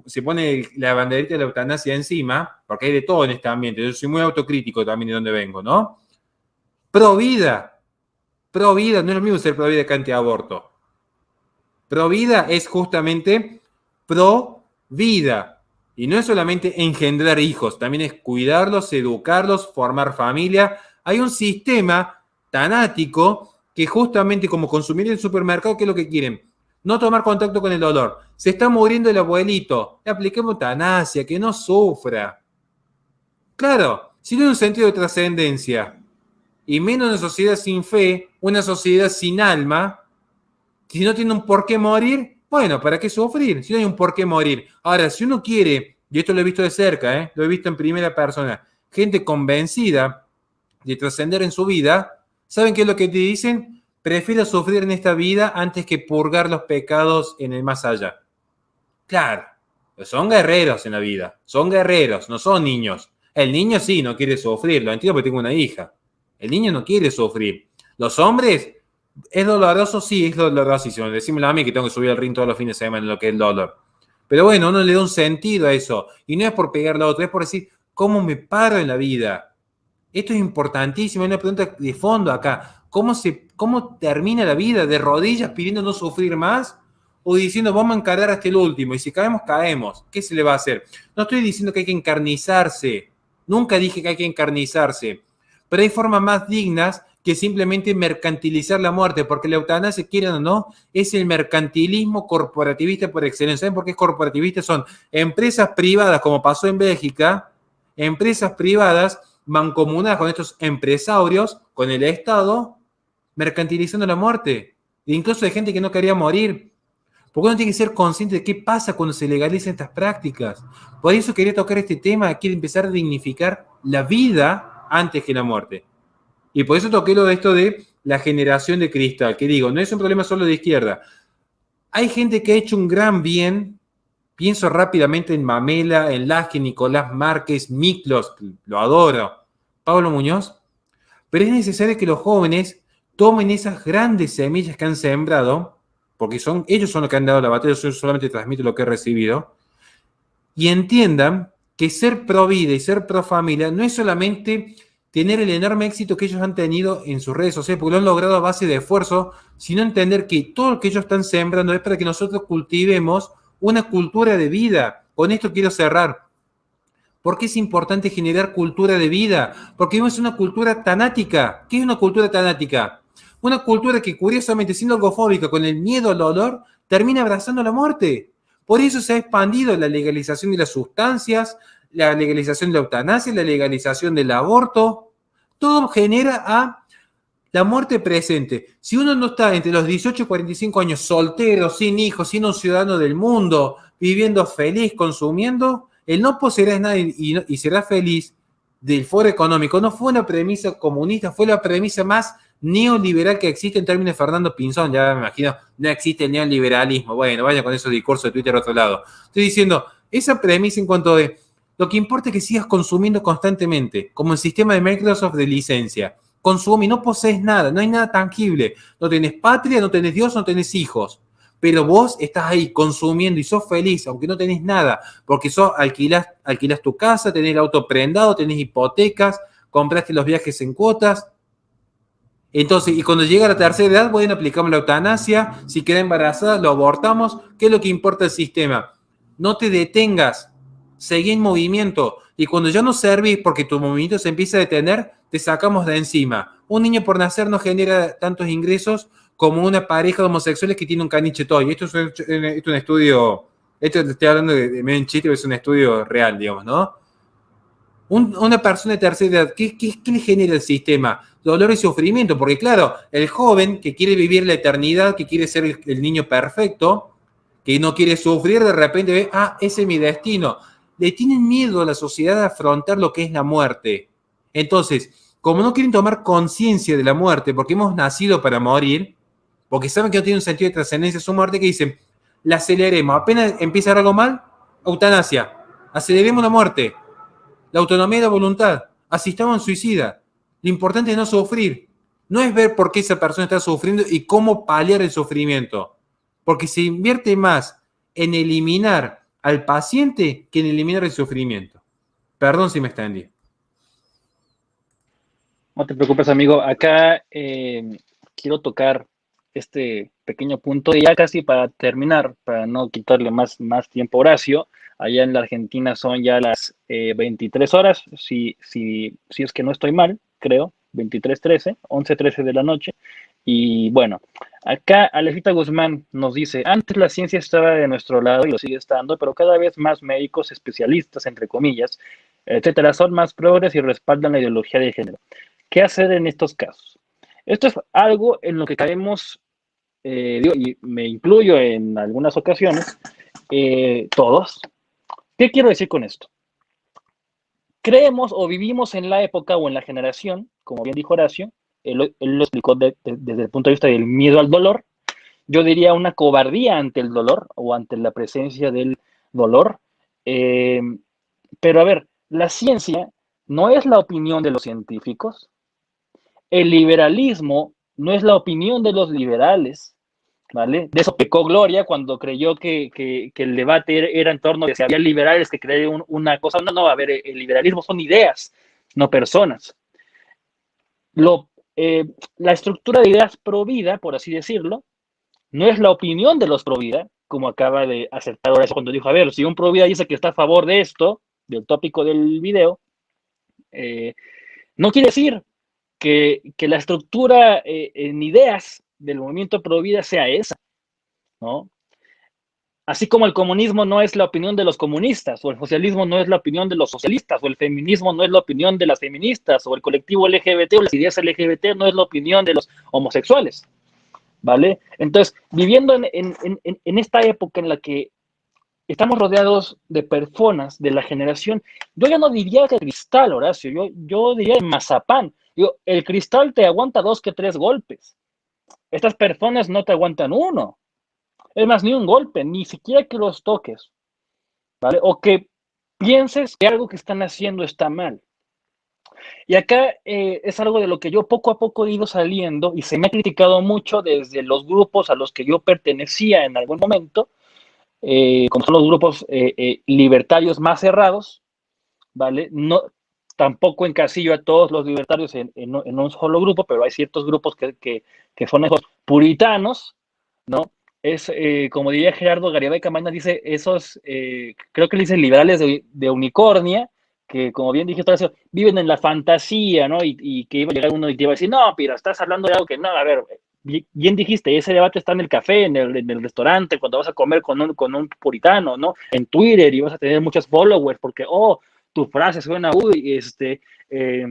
Speaker 2: se pone la banderita de la eutanasia encima, porque hay de todo en este ambiente, yo soy muy autocrítico también de donde vengo, ¿no? Pro vida, no es lo mismo ser pro vida que antiaborto. Pro vida es justamente pro vida. Y no es solamente engendrar hijos, también es cuidarlos, educarlos, formar familia. Hay un sistema tanático que justamente como consumir en el supermercado, ¿qué es lo que quieren? No tomar contacto con el dolor. Se está muriendo el abuelito. Le apliquemos eutanasia, que no sufra. Claro, si no hay un sentido de trascendencia, y menos una sociedad sin fe, una sociedad sin alma, si no tiene un por qué morir, bueno, ¿para qué sufrir? Si no hay un por qué morir. Ahora, si uno quiere, y esto lo he visto de cerca, lo he visto en primera persona, gente convencida de trascender en su vida, ¿saben qué es lo que te dicen? Prefiero sufrir en esta vida antes que purgar los pecados en el más allá. Claro, son guerreros en la vida, son guerreros, no son niños. El niño sí, no quiere sufrir, lo entiendo porque tengo una hija. El niño no quiere sufrir. Los hombres, ¿es doloroso? Sí, es dolorosísimo. Decímelo a mí que tengo que subir al ring todos los fines de semana en lo que es el dolor. Pero bueno, uno le da un sentido a eso. Y no es por pegarle a otro, es por decir, ¿cómo me paro en la vida? Esto es importantísimo, hay una pregunta de fondo acá. ¿Cómo termina la vida? ¿De rodillas pidiendo no sufrir más? ¿O diciendo vamos a encarar hasta el último? Y si caemos, caemos. ¿Qué se le va a hacer? No estoy diciendo que hay que encarnizarse. Nunca dije que hay que encarnizarse. Pero hay formas más dignas que simplemente mercantilizar la muerte, porque la eutanasia, quieran o no, es el mercantilismo corporativista por excelencia. ¿Saben por qué es corporativista? Son empresas privadas, como pasó en Bélgica, empresas privadas mancomunadas con estos empresarios, con el Estado, mercantilizando la muerte. E incluso de gente que no quería morir. Porque uno tiene que ser consciente de qué pasa cuando se legalizan estas prácticas. Por eso quería tocar este tema, quiero empezar a dignificar la vida antes que la muerte. Y por eso toqué lo de esto de la generación de cristal, que digo, no es un problema solo de izquierda. Hay gente que ha hecho un gran bien. Pienso rápidamente en Mamela, en Laje, Nicolás Márquez, Miklos, lo adoro, Pablo Muñoz, pero es necesario que los jóvenes tomen esas grandes semillas que han sembrado, porque ellos son los que han dado la batalla, yo solamente transmito lo que he recibido, y entiendan que ser pro vida y ser pro familia no es solamente tener el enorme éxito que ellos han tenido en sus redes sociales, porque lo han logrado a base de esfuerzo, sino entender que todo lo que ellos están sembrando es para que nosotros cultivemos una cultura de vida. Con esto quiero cerrar. ¿Por qué es importante generar cultura de vida? Porque vivimos una cultura tanática. ¿Qué es una cultura tanática? Una cultura que, curiosamente, siendo algofóbica, con el miedo al dolor, termina abrazando la muerte. Por eso se ha expandido la legalización de las sustancias, la legalización de la eutanasia, la legalización del aborto. Todo genera a la muerte presente. Si uno no está entre los 18 y 45 años soltero, sin hijos, siendo un ciudadano del mundo, viviendo feliz, consumiendo, él no poseerá nada y será feliz del foro económico. No fue una premisa comunista, fue la premisa más neoliberal que existe en términos de Fernando Pinzón. Ya me imagino, no existe el neoliberalismo. Bueno, vaya con esos discursos de Twitter a otro lado. Estoy diciendo, esa premisa en cuanto de lo que importa es que sigas consumiendo constantemente, como el sistema de Microsoft de licencia. Consume y no posees nada, no hay nada tangible. No tenés patria, no tenés Dios, no tenés hijos. Pero vos estás ahí consumiendo y sos feliz, aunque no tenés nada, porque alquilás tu casa, tenés el auto prendado, tenés hipotecas, compraste los viajes en cuotas. Entonces, y cuando llega a la tercera edad, bueno, aplicamos la eutanasia, si queda embarazada, lo abortamos. ¿Qué es lo que importa el sistema? No te detengas, seguí en movimiento. Y cuando ya no servís porque tu movimiento se empieza a detener, te sacamos de encima. Un niño por nacer no genera tantos ingresos como una pareja de homosexuales que tiene un caniche toy. Esto es un estudio, esto estoy hablando de medio en chiste, pero es un estudio real, digamos, ¿no? Una persona de tercera edad, ¿qué le genera el sistema? Dolor y sufrimiento, porque claro, el joven que quiere vivir la eternidad, que quiere ser el niño perfecto, que no quiere sufrir, de repente ve, ese es mi destino. Le tienen miedo a la sociedad a afrontar lo que es la muerte. Entonces, como no quieren tomar conciencia de la muerte, porque hemos nacido para morir, porque saben que no tiene un sentido de trascendencia su muerte, que dicen, la aceleremos, apenas empieza algo mal, eutanasia, aceleremos la muerte, la autonomía de la voluntad, asistamos a un suicida. Lo importante es no sufrir, no es ver por qué esa persona está sufriendo y cómo paliar el sufrimiento, porque se invierte más en eliminar al paciente que en eliminar el sufrimiento. Perdón si me extendí.
Speaker 1: No te preocupes, amigo. Acá quiero tocar este pequeño punto y ya casi para terminar, para no quitarle más tiempo a Horacio. Allá en la Argentina son ya las 23 horas, si es que no estoy mal, creo, 23:13, 11:13 de la noche. Y bueno, acá Alejita Guzmán nos dice, antes la ciencia estaba de nuestro lado y lo sigue estando, pero cada vez más médicos especialistas, entre comillas, etcétera, son más progres y respaldan la ideología de género. ¿Qué hacer en estos casos? Esto es algo en lo que caemos, digo, y me incluyo en algunas ocasiones, todos. ¿Qué quiero decir con esto? Creemos o vivimos en la época o en la generación, como bien dijo Horacio, él lo explicó desde el punto de vista del miedo al dolor, yo diría una cobardía ante el dolor o ante la presencia del dolor. Eh, pero a ver, la ciencia no es la opinión de los científicos, el liberalismo no es la opinión de los liberales, ¿vale? De eso pecó Gloria cuando creyó que el debate era en torno de si había liberales que creían una cosa. No, no, a ver, el liberalismo son ideas, no personas. Lo, la estructura de ideas pro vida, por así decirlo, no es la opinión de los pro vida, como acaba de acertar ahora cuando dijo, a ver, si un pro vida dice que está a favor de esto, del tópico del video, no quiere decir que la estructura en ideas del movimiento pro vida sea esa, ¿no? Así como el comunismo no es la opinión de los comunistas, o el socialismo no es la opinión de los socialistas, o el feminismo no es la opinión de las feministas, o el colectivo LGBT o las ideas LGBT no es la opinión de los homosexuales, ¿vale? Entonces, viviendo en esta época en la que estamos rodeados de personas de la generación, yo ya no diría que cristal, Horacio, yo diría mazapán. El cristal te aguanta 2 que 3 golpes. Estas personas no te aguantan uno. Es más, ni un golpe, ni siquiera que los toques, ¿vale? O que pienses que algo que están haciendo está mal. Y acá es algo de lo que yo poco a poco he ido saliendo y se me ha criticado mucho desde los grupos a los que yo pertenecía en algún momento, como son los grupos libertarios más cerrados, ¿vale? No, tampoco encasillo a todos los libertarios en un solo grupo, pero hay ciertos grupos que son esos puritanos, ¿no? Es, como diría Gerardo Garibay Camaño, dice esos, creo que le dicen liberales de unicornia, que como bien dije, eso, viven en la fantasía, ¿no? Y que iba a llegar uno y te iba a decir, no, pero estás hablando de algo que no, a ver, bien dijiste, ese debate está en el café, en el restaurante, cuando vas a comer con un puritano, ¿no? En Twitter y vas a tener muchos followers porque, oh, tu frase suena, uy, eh,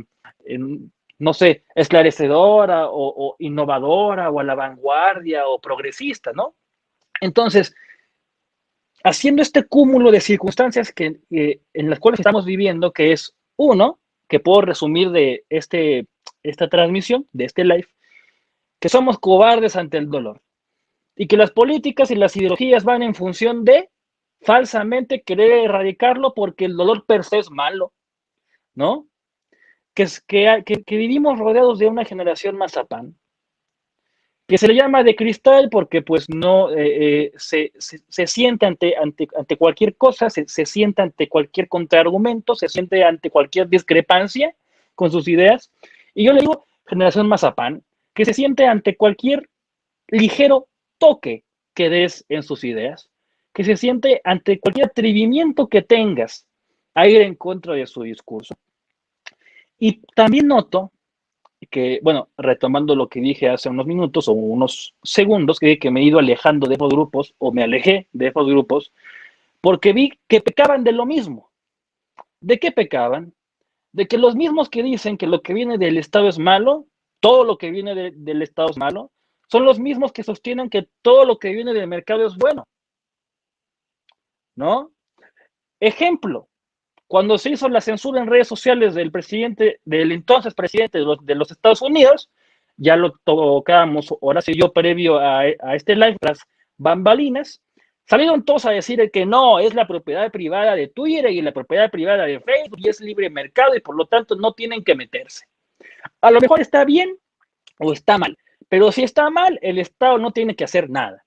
Speaker 1: no sé, esclarecedora o innovadora o a la vanguardia o progresista, ¿no? Entonces, haciendo este cúmulo de circunstancias en las cuales estamos viviendo, que es uno, que puedo resumir de esta transmisión, de este live, que somos cobardes ante el dolor y que las políticas y las ideologías van en función de falsamente querer erradicarlo porque el dolor per se es malo, ¿no? Que vivimos rodeados de una generación mazapán, que se le llama de cristal porque pues no se siente ante cualquier cosa, se siente ante cualquier contraargumento, se siente ante cualquier discrepancia con sus ideas. Y yo le digo generación mazapán, que se siente ante cualquier ligero toque que des en sus ideas, que se siente ante cualquier atrevimiento que tengas a ir en contra de su discurso. Y también noto que, bueno, retomando lo que dije hace unos minutos o unos segundos, que me he ido alejando de esos grupos o me alejé de esos grupos porque vi que pecaban de lo mismo. ¿De qué pecaban? De que los mismos que dicen que lo que viene del Estado es malo, todo lo que viene del Estado es malo, son los mismos que sostienen que todo lo que viene del mercado es bueno, ¿no? Ejemplo, cuando se hizo la censura en redes sociales del entonces presidente de los Estados Unidos, ya lo tocábamos Horacio y yo previo a este live, las bambalinas, salieron todos a decir que no, es la propiedad privada de Twitter y la propiedad privada de Facebook y es libre mercado y por lo tanto no tienen que meterse. A lo mejor está bien o está mal, pero si está mal, el Estado no tiene que hacer nada,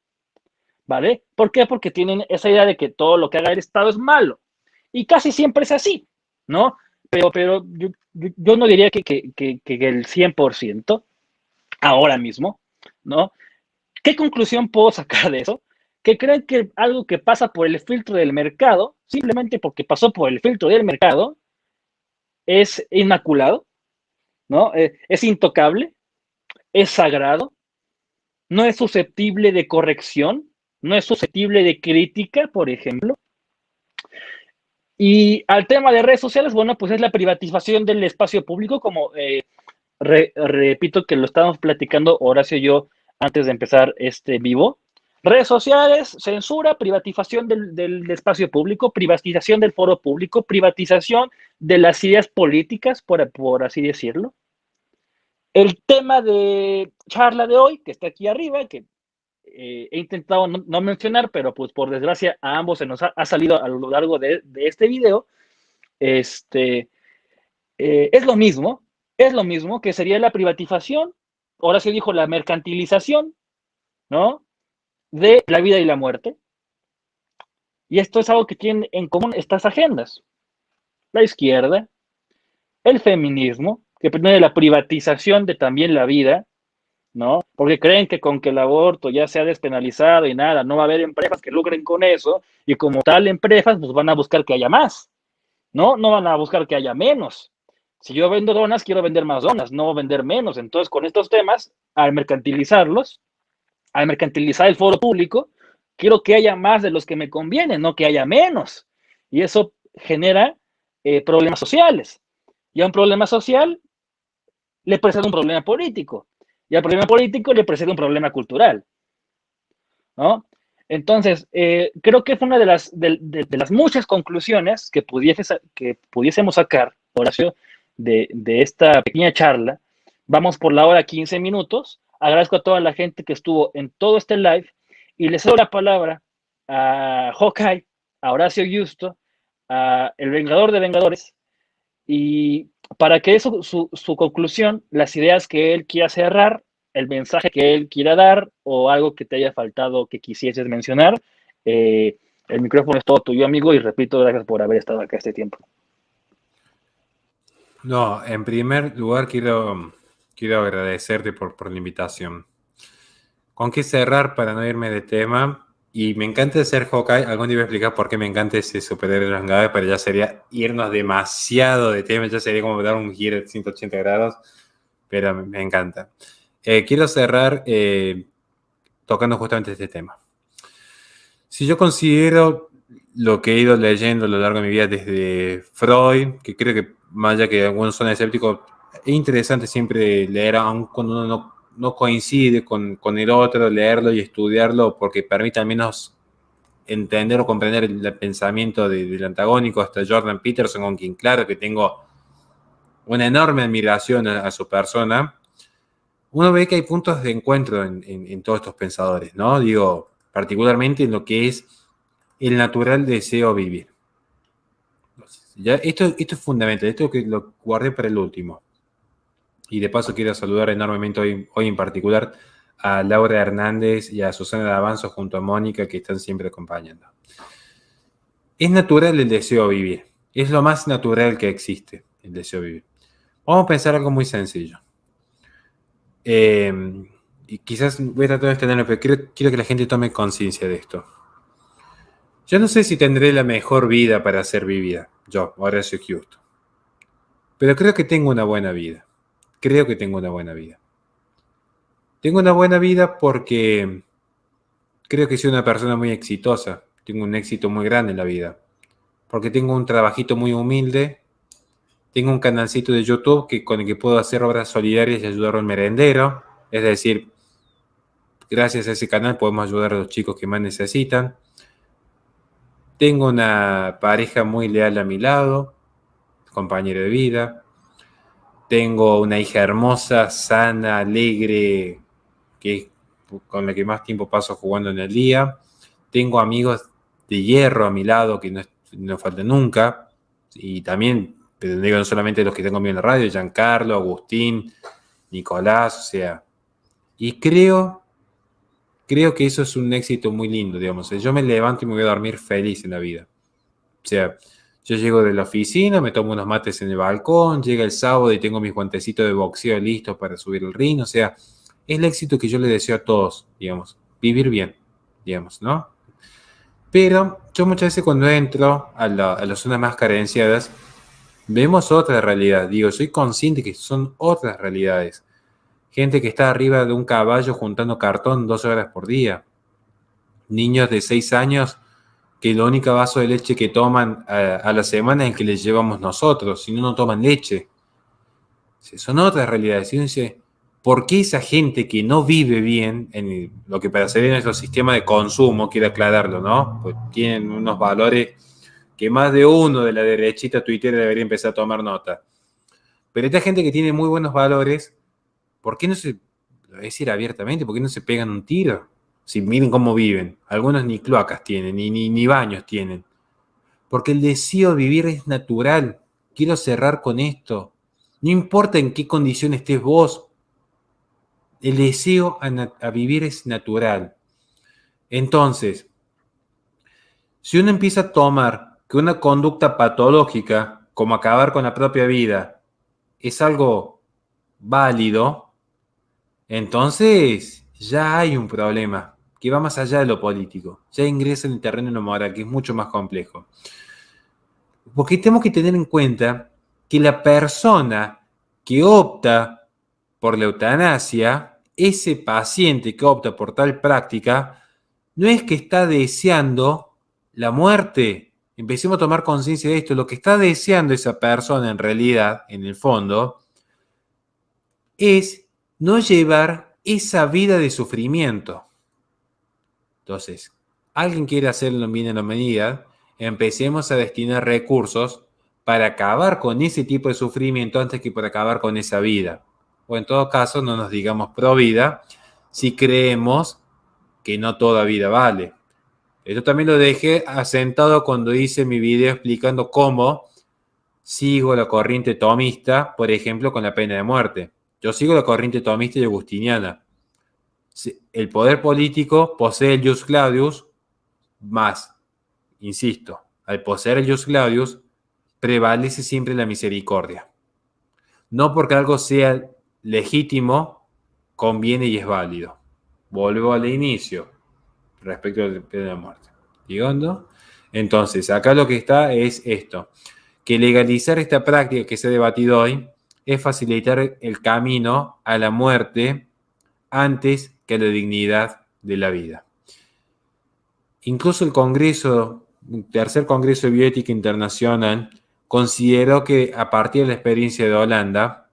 Speaker 1: ¿vale? ¿Por qué? Porque tienen esa idea de que todo lo que haga el Estado es malo. Y casi siempre es así, ¿no? Pero yo no diría que el 100% ahora mismo, ¿no? ¿Qué conclusión puedo sacar de eso? que creen que algo que pasa por el filtro del mercado, simplemente porque pasó por el filtro del mercado, es inmaculado, ¿no? Es intocable, es sagrado, no es susceptible de corrección, no es susceptible de crítica, por ejemplo. Y al tema de redes sociales, bueno, pues es la privatización del espacio público, como repito que lo estábamos platicando Horacio y yo antes de empezar este vivo. Redes sociales, censura, privatización del espacio público, privatización del foro público, privatización de las ideas políticas, por así decirlo. El tema de charla de hoy, que está aquí arriba, que he intentado no mencionar, pero pues por desgracia a ambos se nos ha salido a lo largo de este video, es lo mismo que sería la privatización, ahora se dijo la mercantilización, ¿no? De la vida y la muerte. Y esto es algo que tienen en común estas agendas. La izquierda, el feminismo, que pretende la privatización de también la vida, ¿no? Porque creen que con que el aborto ya sea despenalizado y nada, no va a haber empresas que lucren con eso, y como tal empresas, pues van a buscar que haya más, ¿no? No van a buscar que haya menos. Si yo vendo donas, quiero vender más donas, no vender menos. Entonces, con estos temas, al mercantilizarlos, al mercantilizar el foro público, quiero que haya más de los que me convienen, no que haya menos. Y eso genera problemas sociales. Y a un problema social le precede un problema político. Y al problema político le precede un problema cultural, ¿no? Entonces, creo que fue una de las muchas conclusiones que pudiésemos sacar, Horacio, de esta pequeña charla. Vamos por la hora 15 minutos. Agradezco a toda la gente que estuvo en todo este live y les doy la palabra a Hawkeye, a Horacio Justo, a El Vengador de Vengadores, y para que su conclusión, las ideas que él quiera cerrar, el mensaje que él quiera dar o algo que te haya faltado que quisieses mencionar, el micrófono es todo tuyo, amigo, y repito, gracias por haber estado acá este tiempo.
Speaker 2: No, en primer lugar quiero agradecerte por la invitación. ¿Con qué cerrar para no irme de tema? Y me encanta ser Hawkeye. Algún día voy a explicar por qué me encanta ese superhéroe de los Vengadores, pero ya sería irnos demasiado de tema, ya sería como dar un giro de 180 grados, pero me encanta. Quiero cerrar tocando justamente este tema. Si yo considero lo que he ido leyendo a lo largo de mi vida desde Freud, que creo que más allá que algunos son escépticos, es interesante siempre leer, aun cuando uno no coincide con el otro, leerlo y estudiarlo, porque permite al menos entender o comprender el pensamiento del antagónico, hasta Jordan Peterson, con quien claro que tengo una enorme admiración a su persona. Uno ve que hay puntos de encuentro en todos estos pensadores, ¿no? Digo, particularmente en lo que es el natural deseo a vivir. Ya, esto es fundamental, esto que lo guardé para el último. Y de paso quiero saludar enormemente hoy en particular a Laura Hernández y a Susana Davanzo junto a Mónica, que están siempre acompañando. Es natural el deseo a vivir. Es lo más natural que existe, el deseo a vivir. Vamos a pensar algo muy sencillo. Y quizás voy a tratar de extenderlo, pero quiero que la gente tome conciencia de esto. Yo no sé si tendré la mejor vida para ser vivida, yo, Horacio Justo. Pero creo que tengo una buena vida. Creo que tengo una buena vida. Tengo una buena vida porque creo que soy una persona muy exitosa. Tengo un éxito muy grande en la vida. Porque tengo un trabajito muy humilde. Tengo un canalcito de YouTube con el que puedo hacer obras solidarias y ayudar al merendero. Es decir, gracias a ese canal podemos ayudar a los chicos que más necesitan. Tengo una pareja muy leal a mi lado, compañero de vida. Tengo una hija hermosa, sana, alegre, con la que más tiempo paso jugando en el día. Tengo amigos de hierro a mi lado que no faltan nunca. Y también, pero digo, no solamente los que tengo en la radio, Giancarlo, Agustín, Nicolás, o sea. Y creo que eso es un éxito muy lindo, digamos. Yo me levanto y me voy a dormir feliz en la vida. O sea, yo llego de la oficina, me tomo unos mates en el balcón, llega el sábado y tengo mis guantecitos de boxeo listos para subir el ring. O sea, es el éxito que yo le deseo a todos, digamos. Vivir bien, digamos, ¿no? Pero yo muchas veces cuando entro a las zonas más carenciadas, vemos otra realidad. Digo, soy consciente que son otras realidades. Gente que está arriba de un caballo juntando cartón 12 horas por día. Niños de 6 años que el único vaso de leche que toman a la semana es el que les llevamos nosotros, si no, no toman leche. Son otras realidades. Y uno dice, ¿por qué esa gente que no vive bien en lo que para ser en nuestro sistema de consumo, quiero aclararlo, ¿no? Pues tienen unos valores que más de uno de la derechita Twitter debería empezar a tomar nota. Pero esta gente que tiene muy buenos valores, ¿por qué no se, lo voy a decir abiertamente, por qué no se pegan un tiro? Si miren cómo viven. Algunos ni cloacas tienen, ni baños tienen. Porque el deseo de vivir es natural. Quiero cerrar con esto. No importa en qué condición estés vos, el deseo a vivir es natural. Entonces, si uno empieza a tomar que una conducta patológica, como acabar con la propia vida, es algo válido, entonces ya hay un problema que va más allá de lo político. Ya ingresa en el terreno de lo moral, que es mucho más complejo. Porque tenemos que tener en cuenta que la persona que opta por la eutanasia, ese paciente que opta por tal práctica, no es que está deseando la muerte. Empecemos a tomar conciencia de esto. Lo que está deseando esa persona en realidad, en el fondo, es no llevar esa vida de sufrimiento. Entonces, alguien quiere hacerlo bien en la medida, empecemos a destinar recursos para acabar con ese tipo de sufrimiento antes que por acabar con esa vida. O en todo caso, no nos digamos pro vida si creemos que no toda vida vale. Esto también lo dejé asentado cuando hice mi video explicando cómo sigo la corriente tomista, por ejemplo, con la pena de muerte. Yo sigo la corriente tomista y agustiniana. El poder político posee el jus claudius, más, insisto, al poseer el jus claudius, prevalece siempre la misericordia. No porque algo sea legítimo, conviene y es válido. Vuelvo al inicio, respecto a la pena de muerte. ¿Llegando? Entonces, acá lo que está es esto, que legalizar esta práctica que se ha debatido hoy es facilitar el camino a la muerte antes que a la dignidad de la vida. Incluso el tercer Congreso de Bioética Internacional, consideró que a partir de la experiencia de Holanda,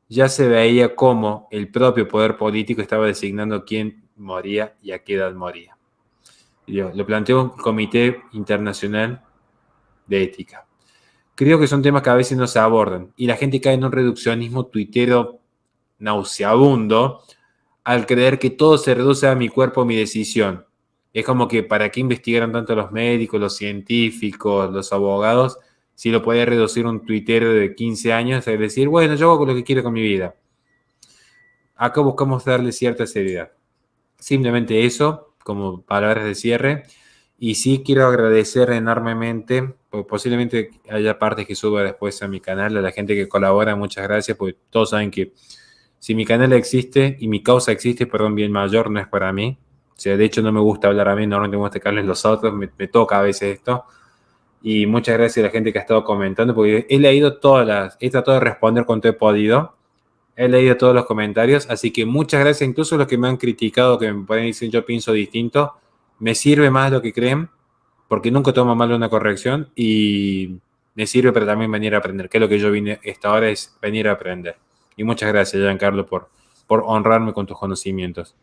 Speaker 2: ya se veía cómo el propio poder político estaba designando quién moría y a qué edad moría. Lo planteó un comité internacional de ética. Creo que son temas que a veces no se abordan y la gente cae en un reduccionismo tuitero nauseabundo al creer que todo se reduce a mi cuerpo, mi decisión. Es como que para qué investigaran tanto los médicos, los científicos, los abogados, si lo puede reducir un tuitero de 15 años, es decir, bueno, yo hago lo que quiero con mi vida. Acá buscamos darle cierta seriedad. Simplemente eso, como palabras de cierre. Y sí quiero agradecer enormemente, porque posiblemente haya partes que suba después a mi canal, a la gente que colabora, muchas gracias, porque todos saben que si mi canal existe y mi causa existe por un bien mayor, no es para mí. O sea, de hecho no me gusta hablar a mí, normalmente me gusta explicarles los otros, me toca a veces esto. Y muchas gracias a la gente que ha estado comentando, porque he leído he tratado de responder cuanto he podido. He leído todos los comentarios, así que muchas gracias, incluso los que me han criticado, que me pueden decir yo pienso distinto. Me sirve más lo que creen, porque nunca tomo mal una corrección y me sirve para también venir a aprender, que es lo que yo vine esta hora, es venir a aprender. Y muchas gracias, Giancarlo, por honrarme con tus conocimientos.